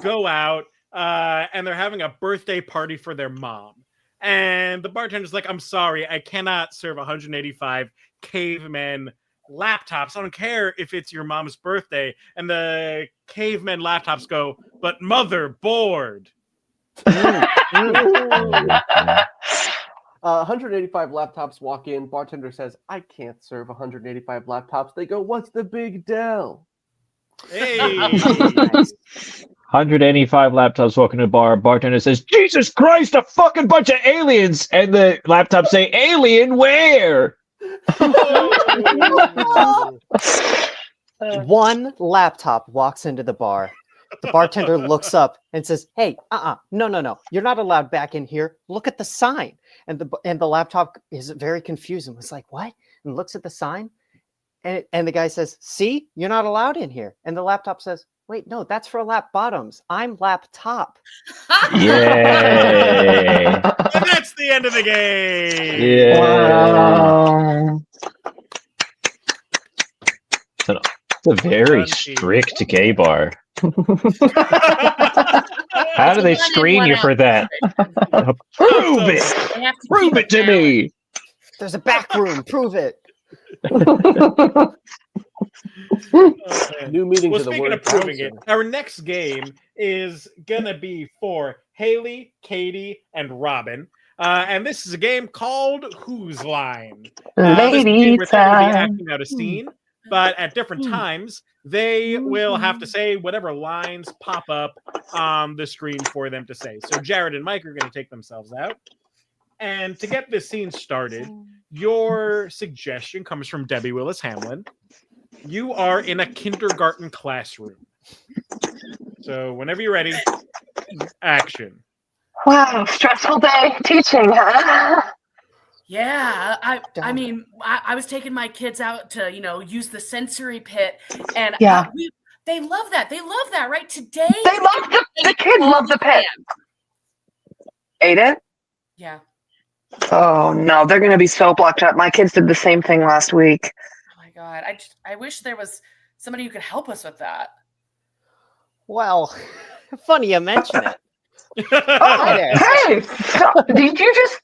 go out and they're having a birthday party for their mom. And the bartender's like, I'm sorry, I cannot serve 185 cavemen laptops. I don't care if it's your mom's birthday. And the cavemen laptops go, but motherboard. Uh, 185 laptops walk in. Bartender says, "I can't serve 185 laptops." They go, "What's the big deal?" Hey. 185 laptops walk into a bar. Bartender says, "Jesus Christ, a fucking bunch of aliens!" And the laptops say, "Alien where?" One laptop walks into the bar. The bartender looks up and says, "Hey, no, you're not allowed back in here. Look at the sign." And the laptop is very confused and was like, "What?" And looks at the sign, and the guy says, "See, you're not allowed in here." And the laptop says, "Wait, no, that's for lap bottoms. I'm laptop." Yay! And that's the end of the game. Yeah. Wow. It's a very strict gay bar. How do they It's a screen you for that? Prove it! They have to Prove keep it to balance. me! There's a back room. Prove it. New meaning Well, to the speaking word of proving it, bouncer. our next game is gonna be for Haley, Katie, and Robin. And this is a game called Whose Line? This is a game Lady where they will be time. acting out a scene, but at different times, they will have to say whatever lines pop up on the screen for them to say. So Jared and Mike are going to take themselves out. And to get this scene started, your suggestion comes from Debbie Willis Hamlin. You are in a kindergarten classroom. So whenever you're ready, action. Wow, stressful day teaching, huh? Yeah, I mean, I was taking my kids out to, use the sensory pit, and Yeah. they love that. They love that, right? Today, They love the kids love the pit. Ate it? Yeah. Oh no, they're gonna be so blocked up. My kids did the same thing last week. Oh my God, I wish there was somebody who could help us with that. Well, funny you mention it. Oh, there. hey, so, did you just?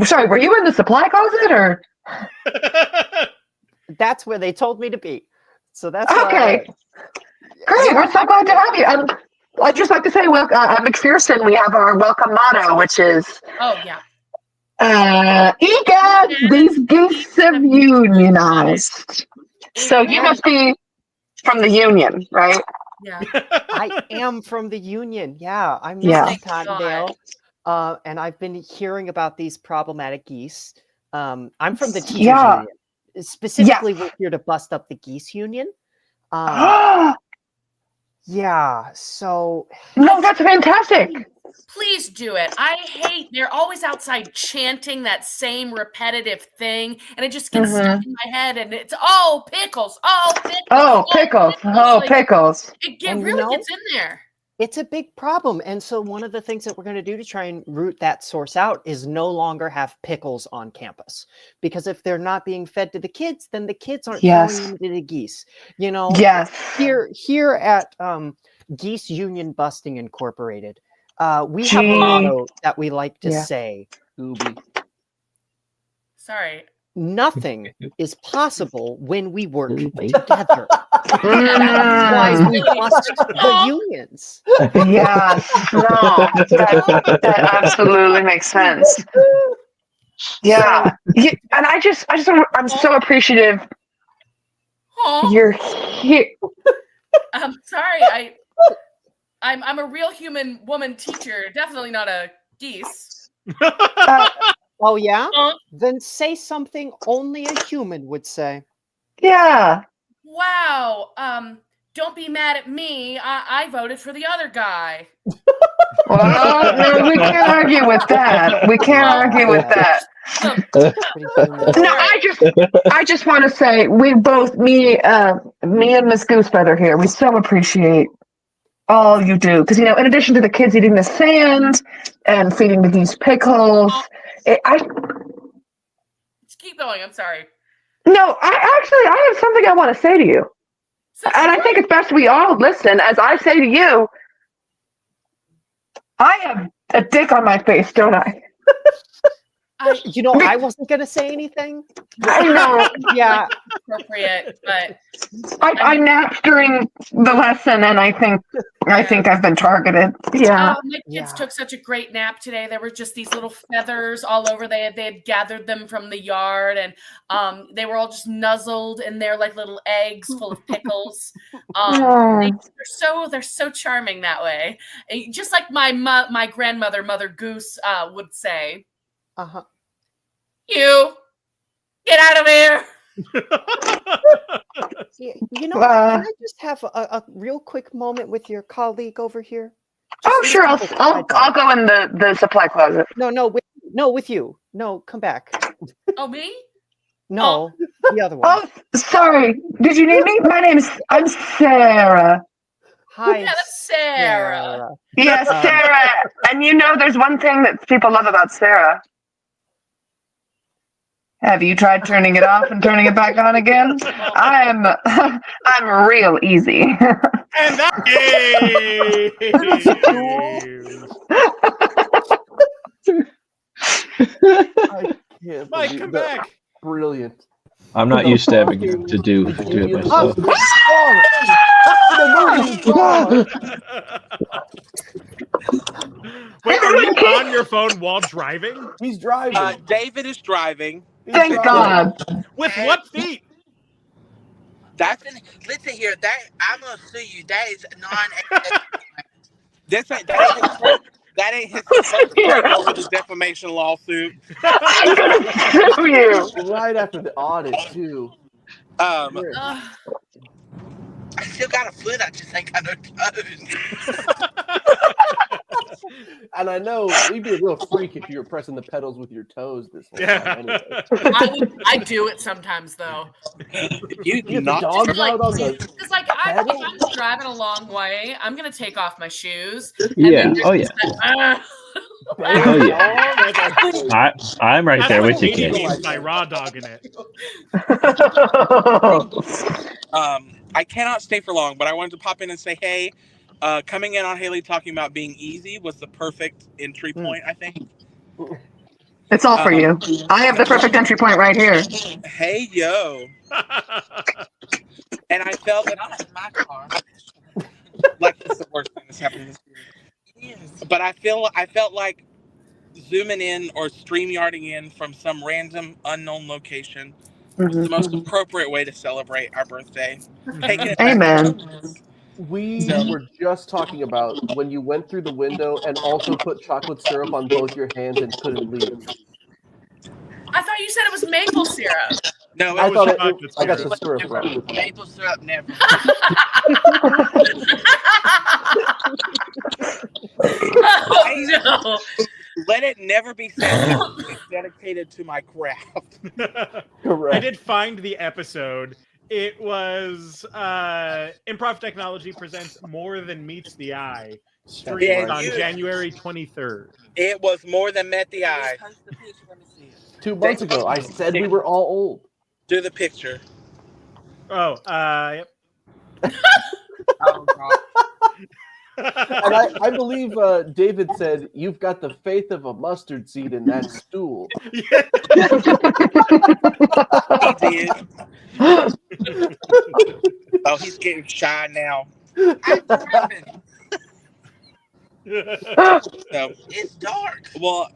Sorry, were you in the supply closet or? That's where they told me to be. So that's Okay. Great, we're so glad to have you. I'd just like to say, well, at McPherson, we have our welcome motto, which is, Oh yeah. "Egad, these geese have unionized." So you must be from the union, right? Yeah. I am from the union. Yeah, I'm Yeah. Mrs. Cottondale. And I've been hearing about these problematic geese. I'm from the teachers Yeah. union. Specifically, we're here to bust up the geese union. Yeah, so No, that's fantastic. Please do it. I hate they're always outside chanting that same repetitive thing, and it just gets stuck in my head. And it's pickles, pickles, Oh, pickles. Oh, Like, pickles. It really gets in there. it's a big problem. And so one of the things that we're going to do to try and root that source out is no longer have pickles on campus. Because if they're not being fed to the kids, then the kids aren't Yes. throwing them to the geese. You know, Yes. here at Geese Union Busting Incorporated, we have a motto that we like to say. Gooby. Sorry. Nothing is possible when we work together. That's why we bust the unions. Yes. No, that absolutely makes sense. Yeah. And I'm so appreciative Oh, you're here. I'm sorry. I'm a real human woman teacher. Definitely not a geese. Oh, yeah? Then say something only a human would say. Yeah. Wow. Don't be mad at me. I voted for the other guy. Well, no, we can't argue with that. We can't argue with that. No, I just want to say we both, me and Miss Goosefeather here, we so appreciate all you do because in addition to the kids eating the sand and feeding the geese pickles, Just keep going. I'm sorry. No, I have something I want to say to you, and I think it's best we all listen as I say to you. I have a dick on my face, don't I? I wasn't gonna say anything. I know. Yeah, Appropriate, but I napped during the lesson, and I think I've been targeted. Yeah. my kids Yeah. took such a great nap today. There were just these little feathers all over. They had gathered them from the yard, and they were all just nuzzled in there like little eggs full of pickles. They're so charming that way. And just like my grandmother, Mother Goose, would say, uh-huh. "You get out of here." Can I just have a real quick moment with your colleague over here? Oh, sure. I'll go in the supply closet. No, with you. No, come back. Oh, me? No, the other one. Oh, sorry. Did you need me? I'm Sarah. Hi, Yeah, that's Sarah. Yes, Sarah. And there's one thing that people love about Sarah. Have you tried turning it off and turning it back on again? I'm real easy. And that Mike, come back. Brilliant. I'm not used to having to do it myself. Wait, are you on your phone while driving? He's driving. David is driving. Thank God. With what feet? Listen here. I'm gonna sue you. That is that ain't his first break over the defamation lawsuit. I'm gonna sue you. Right after the audit too. I still got a foot. I just ain't got no toes. And I know we'd be a real freak if you were pressing the pedals with your toes this whole time. Anyway. I do it sometimes though. You Get the not dogs out on the. Because if I'm driving a long way, I'm gonna take off my shoes. Yeah. Oh yeah. Oh yeah. I'm right there with you, kid. By raw dogging it. I cannot stay for long, but I wanted to pop in and say, hey, coming in on Haley talking about being easy was the perfect entry point, I think. It's all for you. I have the perfect entry point right here. Hey, yo. And I felt that I'm in my car. Like, it's the worst thing that's happened this year. But I felt like zooming in or StreamYarding in from some random unknown location was the most appropriate way to celebrate our birthday. Amen. We were just talking about when you went through the window and also put chocolate syrup on both your hands and couldn't leave. I thought you said it was maple syrup. No, I thought chocolate I got syrup. the syrup right. Maple syrup never. Oh, no. Let it never be said it's dedicated to my craft. Correct. I did find the episode. It was Improv Technology presents More Than Meets the Eye, streamed on January 23rd. It was more than met the eye. 2 months ago, I said we were all old. Do the picture. Oh, yep. Oh, God. And I believe David said, "You've got the faith of a mustard seed in that stool." He did. Oh, he's getting shy now. I'm driving. So, it's dark. Well,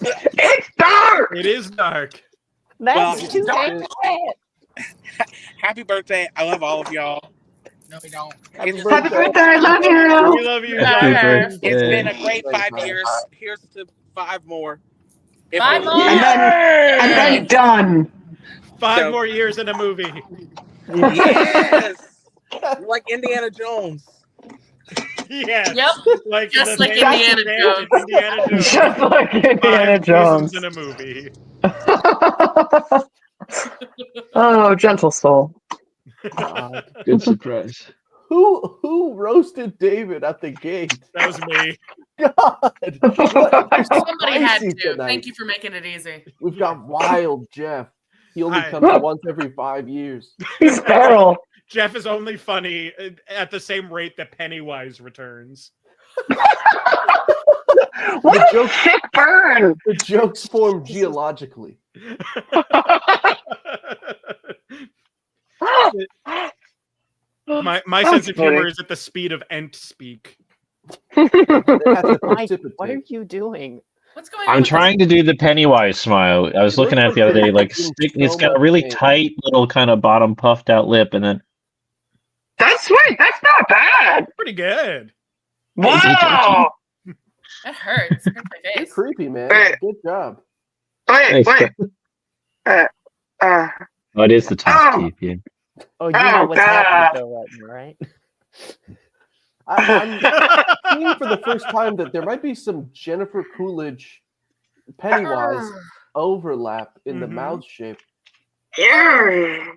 It's dark. It is dark. That's too dark. Happy birthday. I love all of y'all. No, we don't. Happy Happy birthday. I love you. We love you. Happy It's been a great 5 years. Here's to 5 more. 5 more. And then done. 5 more years in a movie. Yes. Like Indiana Jones. Yes. Yep. Like Just the like Indiana Jones. Indiana Jones. Just like Indiana 5 Jones. seasons in a movie. Oh, gentle soul. Good surprise. Who roasted David at the gate? That was me. God, Somebody had spicy to. tonight. Thank you for making it easy. We've got Wild Jeff. He only Hi. comes once every 5 years. He's feral. Jeff is only funny at the same rate that Pennywise returns. What The a joke- sick burn! The jokes form geologically. My That's sense of humor funny. is at the speed of ent speak. They have to Mike, precipitate. what are you doing? What's going on? I'm with trying to do the Pennywise smile. I was It looking looks at it the other like day. Like, they're in it's so got a much really pain. tight little kind of bottom puffed out lip, and then That's sweet. That's not bad. Pretty good. Wow. That hurts. Hurts my You're face. creepy, man. Wait. Good job. Wait, Thanks, wait. Uh, oh, it is the top Oh. teeth. Yeah. Oh, you know Oh, what's God. happening though, right now, right? I'm seeing for the first time that there might be some Jennifer Coolidge Pennywise overlap in the Mhm. mouth shape. yeah.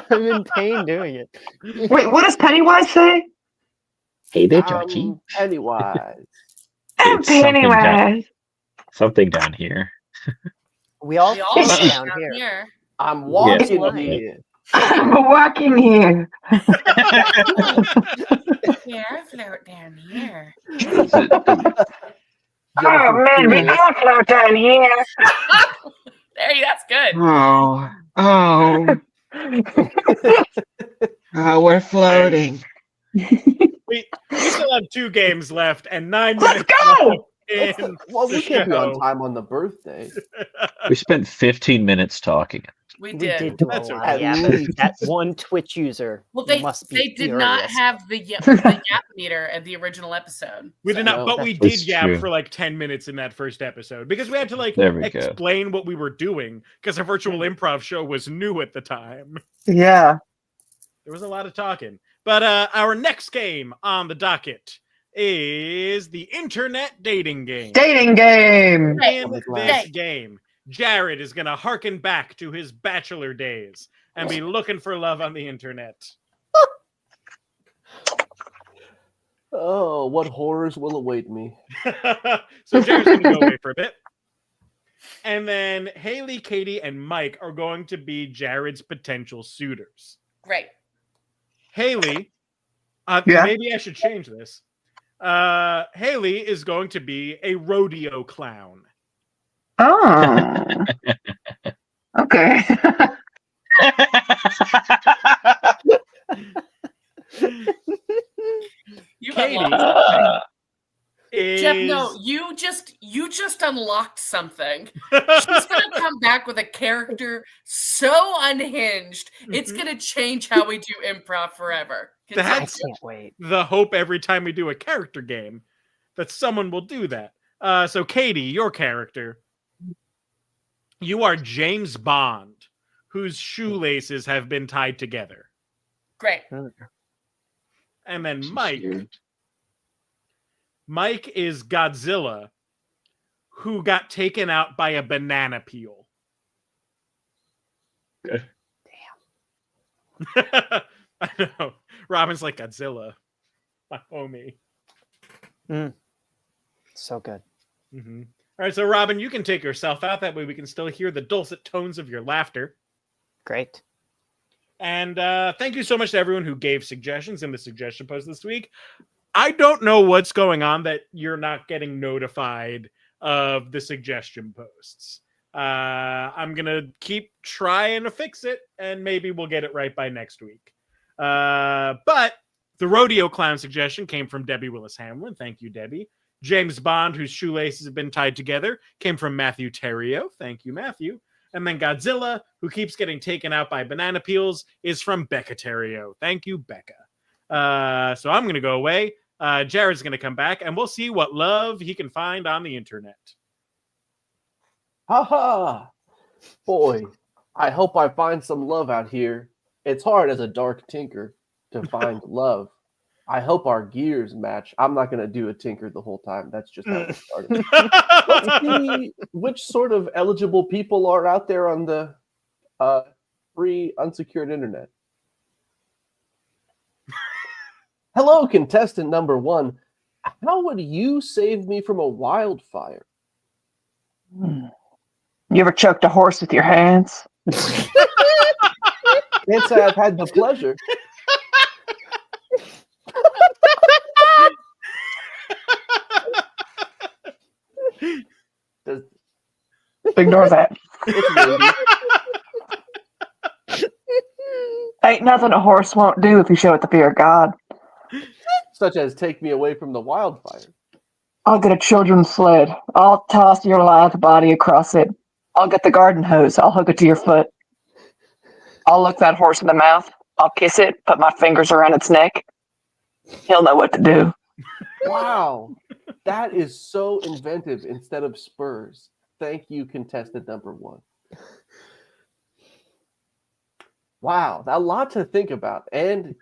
I'm in pain doing it. Wait, what does Pennywise say? Hey there, Georgie. Pennywise. Oh, It's something down, Pennywise. something down here. We all We all sit sit down here. here. I'm walking Yes. here. I'm walking here. Here, float down here. Oh, man, we all float down here. There you that's good. We're floating. We still have 2 games left and 9 Let's minutes go! left in Well, we the can't be on show. time on the birthday. We spent 15 minutes talking. We We did. did do a That's lot. okay. Yeah, At but least. that one Twitch user Well, they must be did not furious. have the yap meter at the original episode. We did not, No, but we that's did yap true. for like 10 minutes in that first episode because we had to like There we go. explain what we were doing because a virtual improv show was new at the time. Yeah. There was a lot of talking. But our next game on the docket is the internet dating game. Dating game. Right. In I'm this glad. game, Jared is going to harken back to his bachelor days and be looking for love on the internet. Oh, what horrors will await me? So Jared's going to go away for a bit. And then Haley, Katie, and Mike are going to be Jared's potential suitors. Right. Haley, Yeah. maybe I should change this. Haley is going to be a rodeo clown. Oh. Okay. You Katie unlocked something. is Jeff, no, you just unlocked something. She's gonna come back with a character so unhinged, it's Mhm. gonna change how we do improv forever. I That's can't wait. the hope every time we do a character game that someone will do that. So Katie, your character, you are James Bond, whose shoelaces have been tied together. Great. And then Mike is Godzilla, who got taken out by a banana peel. Good. I know. Robin's like Godzilla, my homie. So good. Mm-hmm. All right, so Robin, you can take yourself out. That way we can still hear the dulcet tones of your laughter. Great. And thank you so much to everyone who gave suggestions in the suggestion post this week. I don't know what's going on that you're not getting notified of the suggestion posts. I'm going to keep trying to fix it, and maybe we'll get it right by next week. But the rodeo clown suggestion came from Debbie Willis Hamlin. Thank you, Debbie. James Bond, whose shoelaces have been tied together, came from Matthew Terrio. Thank you, Matthew. And then Godzilla, who keeps getting taken out by banana peels, is from Becca Terrio. Thank you, Becca. So I'm going to go away. Jared's going to come back, and we'll see what love he can find on the internet. Haha! Boy, I hope I find some love out here. It's hard as a dark tinker to find love. I hope our gears match. I'm not going to do a tinker the whole time. That's just how it started. Let's see which sort of eligible people are out there on the free, unsecured internet. Hello, contestant number 1. How would you save me from a wildfire? You ever choked a horse with your hands? Can't say I've had the pleasure. Ignore that. It's windy. Ain't nothing a horse won't do if you show it the fear of God. Such as take me away from the wildfire. I'll get a children's sled. I'll toss your lithe body across it. I'll get the garden hose. I'll hook it to your foot. I'll look that horse in the mouth. I'll kiss it, put my fingers around its neck. He'll know what to do. Wow. That is so inventive instead of spurs. Thank you, contestant number 1. Wow, a lot to think about. And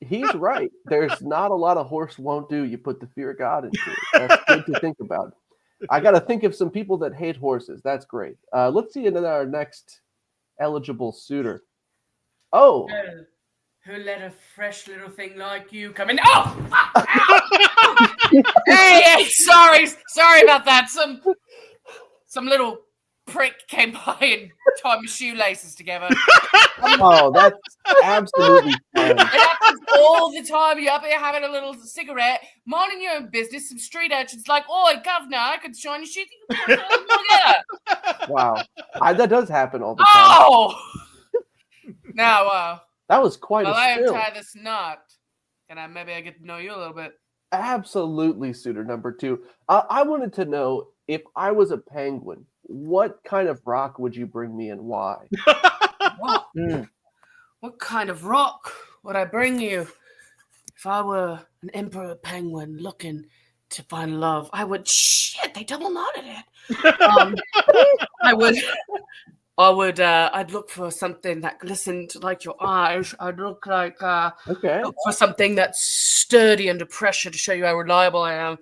he's right. There's not a lot of horse won't do. You put the fear of God into it. That's good to think about. I got to think of some people that hate horses. That's great. Let's see our next eligible suitor. Oh. Who let a fresh little thing like you come in? Oh! hey, sorry about that. Some little prick came by and tied my shoelaces together. Oh, that's absolutely fun. It happens all the time. You're up here having a little cigarette, minding your own business. Some street urchins like, "Oi, governor, I could shine your shit." Wow, that does happen all the time. Oh, now, that was quite while a I spill. untie this knot, can I get to know you a little bit? Absolutely, suitor number 2. I wanted to know, if I was a penguin, what kind of rock would you bring me and why? What kind of rock would I bring you? If I were an emperor penguin looking to find love, I would. Shit, they double knotted it. I'd look for something that glistened like your eyes. I'd look for something that's sturdy under pressure to show you how reliable I am.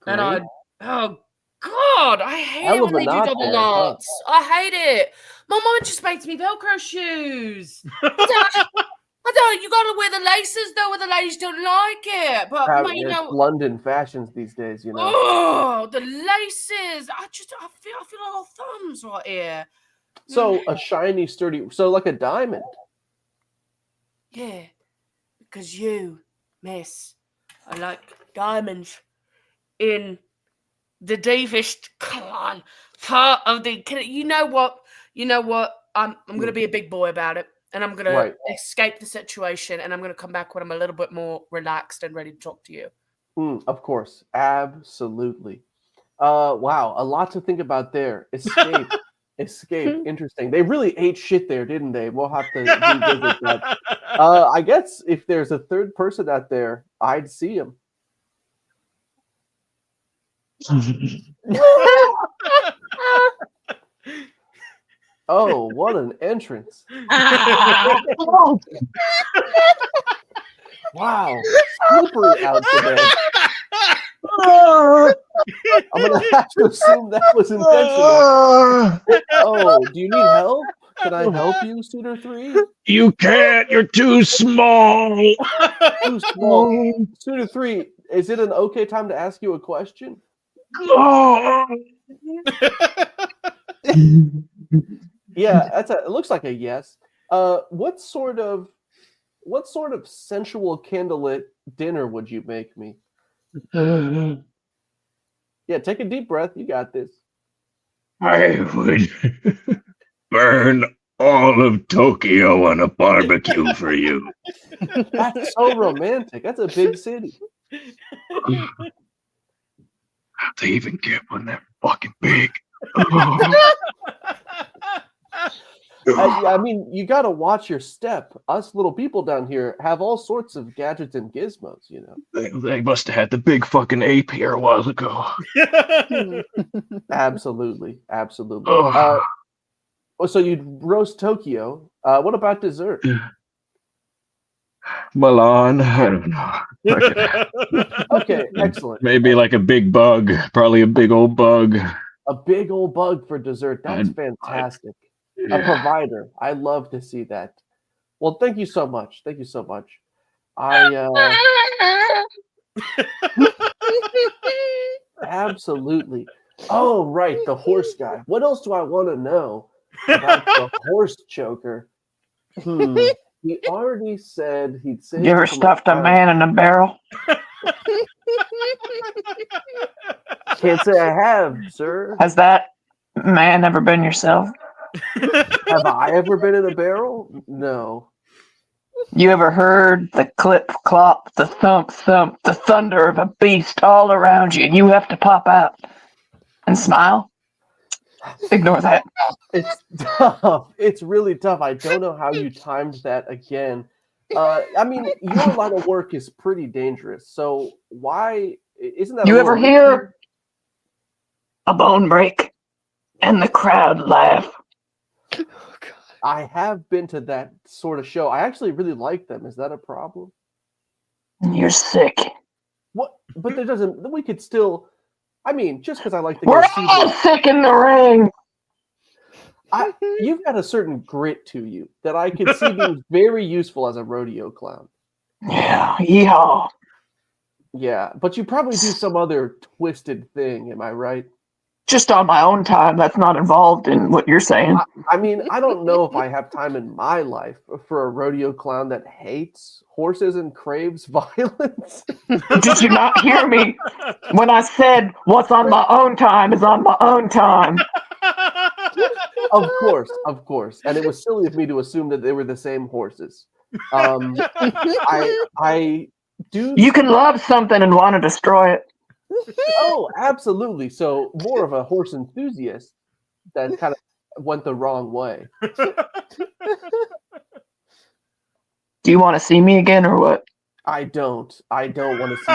Great. And oh God, I hate it when they do double knots. I hate it. My mom just makes me Velcro shoes. I don't. You gotta wear the laces though, where the ladies don't like it. But it's London fashions these days, you know. Oh, the laces! I feel little thumbs right here. So a shiny, sturdy, so like a diamond. Yeah, because you, miss, I like diamonds in the deepest part of the. You know what? I'm going to be a big boy about it, and I'm going to escape the situation, and I'm going to come back when I'm a little bit more relaxed and ready to talk to you. Of course, absolutely. Wow, a lot to think about there. Escape. Interesting. They really ate shit there, didn't they? We'll have to revisit that. I guess if there's a third person out there, I'd see him. Oh, what an entrance. Wow. Slippery out today. I'm going to have to assume that was intentional. Oh, do you need help? Can I help you, Suitor 3? You can't. You're too small. Too small. Suitor 3, is it an okay time to ask you a question? Yeah, it looks like a yes. What sort of sensual candlelit dinner would you make me? Yeah, take a deep breath. You got this. I would burn all of Tokyo on a barbecue for you. That's so romantic. That's a big city. They even get one that fucking big. I mean, you got to watch your step. Us little people down here have all sorts of gadgets and gizmos, you know. They must have had the big fucking ape here a while ago. Absolutely. Oh. So you'd roast Tokyo. What about dessert? Milan, I don't know. Okay, excellent. Maybe like a big bug. Probably a big old bug. A big old bug for dessert. That's fantastic. A provider. I love to see that. Well, thank you so much. Absolutely. Oh, right, the horse guy. What else do I want to know about the horse choker? He already said he'd say. You ever stuffed a man in a barrel? Can't say I have, sir. Has that Man, ever been yourself? Have I ever been in a barrel? No. You ever heard the clip clop, the thump thump, the thunder of a beast all around you, and you have to pop out and smile? Ignore that. It's tough. It's really tough. I don't know how you timed that again. I mean, your line of work is pretty dangerous. So why isn't that? You ever hear a bone break and the crowd laugh? I have been to that sort of show. I actually really like them. Is that a problem? You're sick. What? But that doesn't. We could still. I mean, just because I like to We're go see all them, sick in the ring. you've got a certain grit to you that I could see being very useful as a rodeo clown. Yeah, yeehaw. Yeah, but you probably do some other twisted thing. Am I right? Just on my own time. That's not involved in what you're saying. I mean, I don't know if I have time in my life for a rodeo clown that hates horses and craves violence. Did you not hear me when I said what's on my own time is on my own time? Of course. And it was silly of me to assume that they were the same horses. I do. You can love something and want to destroy it. Oh, absolutely. So more of a horse enthusiast that kind of went the wrong way. Do you want to see me again or what? I don't want to see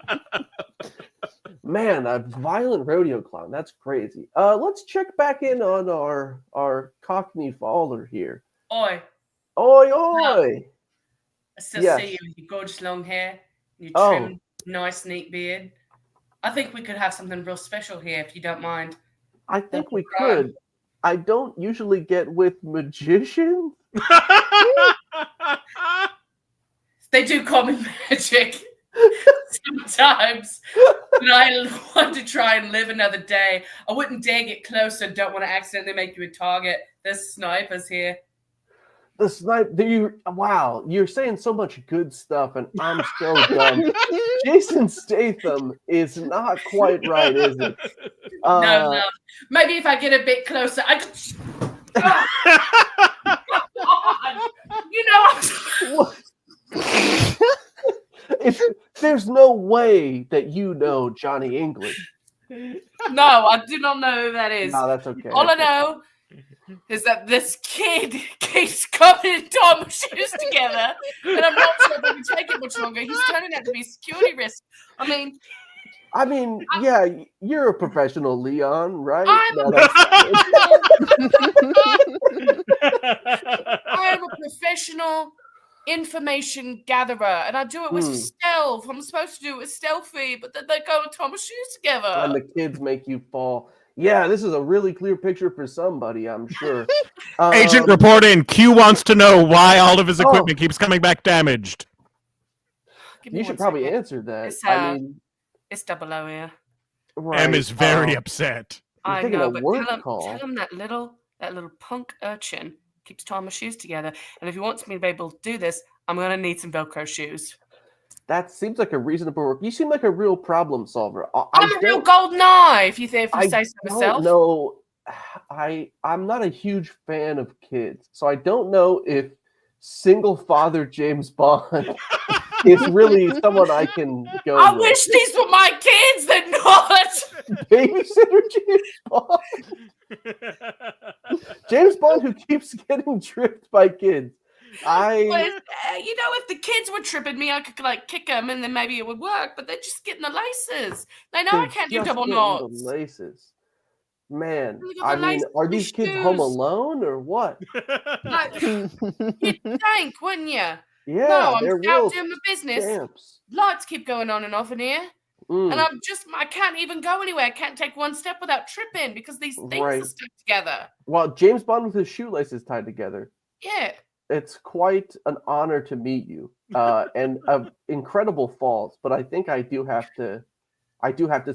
you. Man, a violent rodeo clown. That's crazy. Let's check back in on our Cockney faller here. Oi. Oi. I still Yes. see you with your gorgeous long hair, your Oh. trim, nice, neat beard. I think we could have something real special here, if you don't mind. I think we Right. could. I don't usually get with magicians. They do call me magic sometimes, but I want to try and live another day. I wouldn't dare get closer. Don't want to accidentally make you a target. There's snipers here. The snipe. Wow, you're saying so much good stuff, and I'm so dumb. Jason Statham is not quite right, is it? No. Maybe if I get a bit closer, I could. There's no way that you know Johnny English. No, I do not know who that is. No, that's okay. All I know is that this kid keeps coming and tying my shoes together, and I'm not sure if I can take it much longer. He's turning out to be a security risk. I mean, yeah, you're a professional, Leon, right? I am a professional information gatherer, and I do it with stealth. I'm supposed to do it with stealthy, but then they go and tie my shoes together. And the kids make you fall. Yeah, this is a really clear picture for somebody, I'm sure. Agent report in. Q wants to know why all of his equipment keeps coming back damaged. You should probably answer that. It's double O here. Right. M is very upset. I know, but tell him that little punk urchin keeps tying my shoes together. And if he wants me to be able to do this, I'm going to need some Velcro shoes. That seems like a reasonable work. You seem like a real problem solver. I'm a real golden eye, if you say so myself. No, I'm not a huge fan of kids, so I don't know if single father James Bond is really someone I can go I with. wish these were my kids, they're not. Babysitter James Bond. James Bond who keeps getting tripped by kids. If the kids were tripping me, I could kick them, and then maybe it would work. But they're just getting the laces. They know I can't do double knots. The laces, man. Are these kids home alone or what? You'd think, wouldn't you? Yeah, no, I'm they're out doing my business. Stamps. Lights keep going on and off in here. And I can't even go anywhere. I can't take one step without tripping because these things are stuck together. Well, James Bond with his shoelaces tied together. Yeah. It's quite an honor to meet you, and incredible falls. But I think I do have to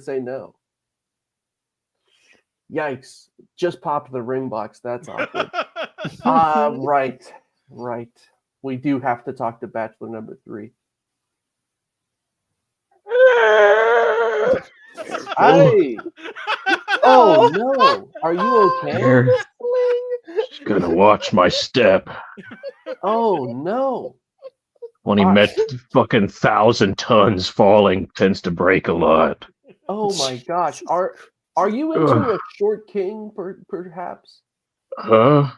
say no. Yikes! Just popped the ring box. That's awkward. Right. We do have to talk to Bachelor number 3. Hey! Oh no! Are you okay? Here. Just gotta watch my step. Oh no! When he met fucking 1,000 tons falling tends to break a lot. Oh my gosh! Are you into a short king, perhaps? Huh?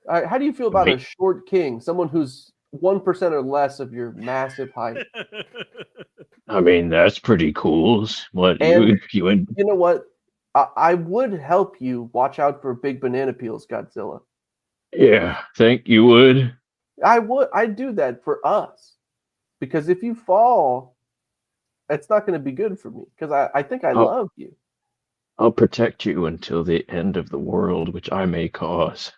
How do you feel about a Me- short king? Someone who's 1% or less of your massive height. I mean, that's pretty cool. What And you and you know what? I would help you watch out for big banana peels, Godzilla. yeah, think you would? I would. I'd do that for us. Because if you fall, it's not going to be good for me. Because I think I Oh. love you. I'll protect you until the end of the world, which I may cause.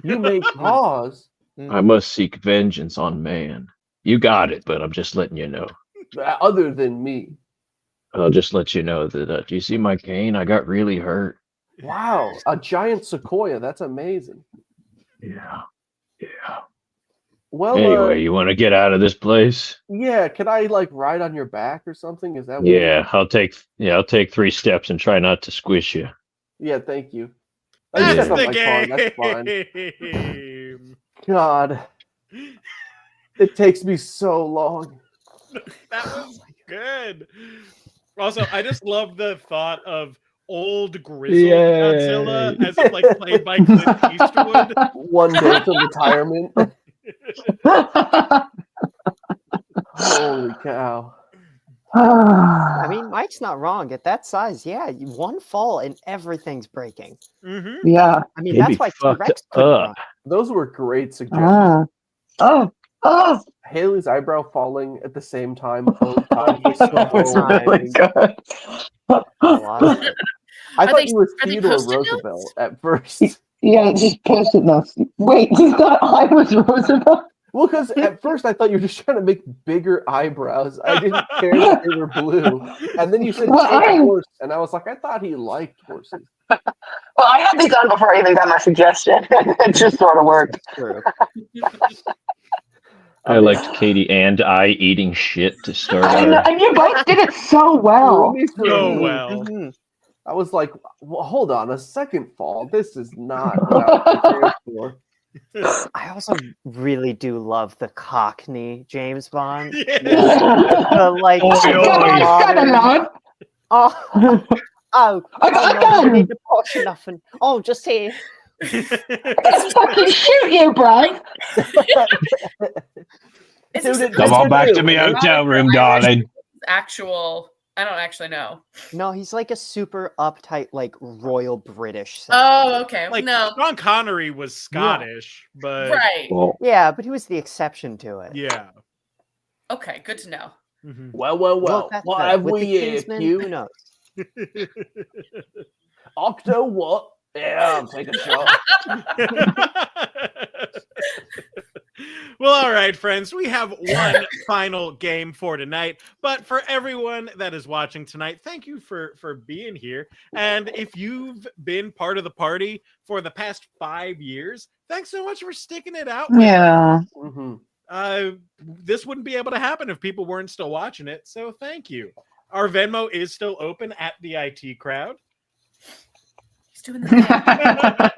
You may cause. I must seek vengeance on man. You got it, but I'm just letting you know. Other than me. I'll just let you know that, do you see my cane? I got really hurt. Wow, a giant sequoia. That's amazing. Yeah. Well, Anyway, you want to get out of this place? yeah. Can I like ride on your back or something? Is that what Yeah, I'll take 3 steps and try not to squish you. Yeah, thank you. That's Step on the my car, that's fine. game. God, it takes me so long. That was good. Also, I just love the thought of old grizzled Godzilla as if like played by Clint Eastwood. One day to retirement. Holy cow. I mean, Mike's not wrong. At that size, yeah, one fall and everything's breaking. Mm-hmm. Yeah. I mean, He'd that's be why fucked T-Rex couldn't up. run. Those were great suggestions. Oh. Haley's eyebrow falling at the same time both times was so Really amazing. good. A lot of it. I thought they- you were are they Theodore Post-it notes? Roosevelt at first. Yeah, just post-it notes. Wait, you thought I was Roosevelt? Well, because at first I thought you were just trying to make bigger eyebrows. I didn't care that they were blue. And then you said Well, take horse, and I was like, I thought he liked horses. Well, I had these on before I even got my suggestion. It just sort of worked. True. I liked Katie and I eating shit to start I know, our... and you both did it so At well. least for So me. well. Mhm. I was like, well, hold on, a second fall. This is not what I was prepared for. I also really do love the Cockney James Bond. Yeah. The like modern- Oh, I got no, we them. need to push nothing. Oh, just say Fucking shoot you, bro. Come on back to me hotel room, darling. Actual, I don't actually know. no. He's like a super uptight, like royal British. Oh, okay. Like no, Sean Connery was Scottish, but right. Well, Yeah, but he was the exception to it. yeah. Okay, good to know. Mhm. Well, that's what right. have With we the here, Kingsman, who knows? Octo what? Yeah, I'll take a shot. Well, all right, friends. We have one final game for tonight. But for everyone that is watching tonight, thank you for being here. And if you've been part of the party for the past 5 years, thanks so much for sticking it out with us. Yeah. Mhm. This wouldn't be able to happen if people weren't still watching it. So thank you. Our Venmo is still open at the IT crowd. He's doing the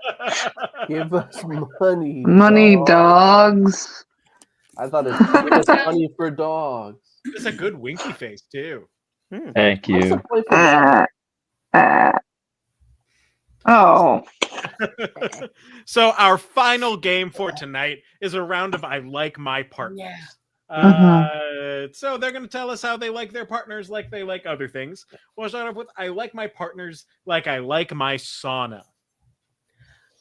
Give us money. Money, dog. dogs. I thought it's give us money for dogs. It's a good winky face too. thank What's you. the play for dogs? Oh. So our final game for tonight is a round of I like my partners. Yeah. So they're going to tell us how they like their partners like they like other things. We'll start off with I like my partners like I like my sauna.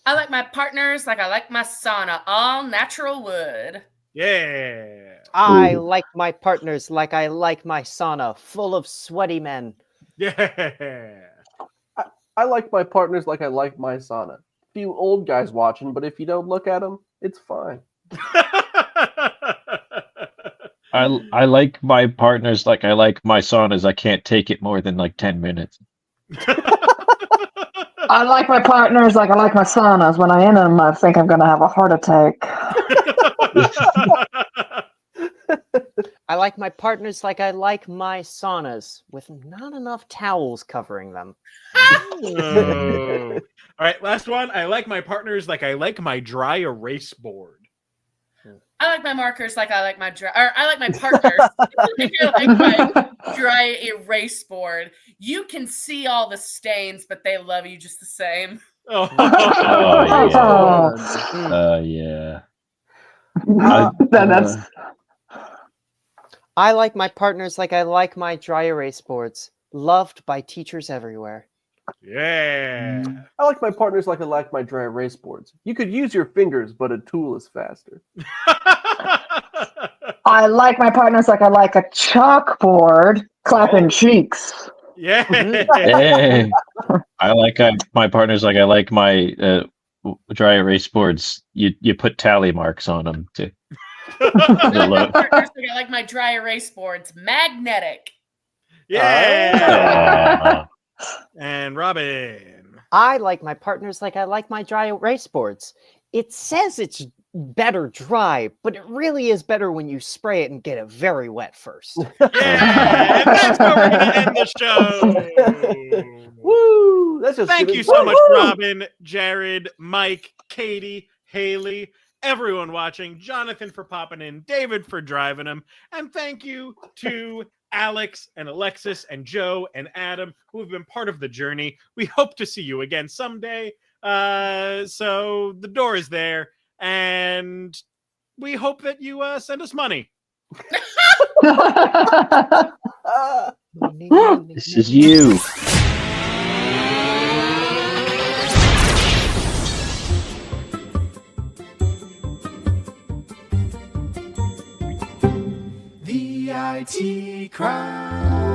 I like my partners like I like my sauna, all natural wood. Yeah. I Ooh. like my partners like I like my sauna, full of sweaty men. Yeah. I like my partners like I like my sauna. Few old guys watching, but if you don't look at them, it's fine. I like my partners like I like my saunas. I can't take it more than like 10 minutes. I like my partners like I like my saunas. When I in them, I think I'm going to have a heart attack. I I like my partners like I like my saunas, with not enough towels covering them. Oh. All right, last one. I like my partners like I like my dry erase board. I like my markers like I like my I like my partners like I like my dry erase board. You can see all the stains, but they love you just the same. Oh, Yeah. That's I like my partners like I like my dry erase boards, loved by teachers everywhere. yeah. I like my partners like I like my dry erase boards. You could use your fingers, but a tool is faster. I like my partners like I like a chalkboard, clapping cheeks. Yeah. Hey. I like my partners like I like my dry erase boards. You put tally marks on them to. I like my partners like I like my dry erase boards, magnetic. Yeah. And Robin. I like my partners like I like my dry erase boards. It says it's better dry, but it really is better when you spray it and get it very wet first. Yeah. And that's where we're going to end the show. Woo! That's just Thank good you advice. so much, Robin, Jared, Mike, Katie, Haley, everyone watching, Jonathan for popping in, David for driving him, and thank you to Alex and Alexis and Joe and Adam who have been part of the journey. We hope to see you again someday. So the door is there, and we hope that you send us money. This is you. The IT Crowd.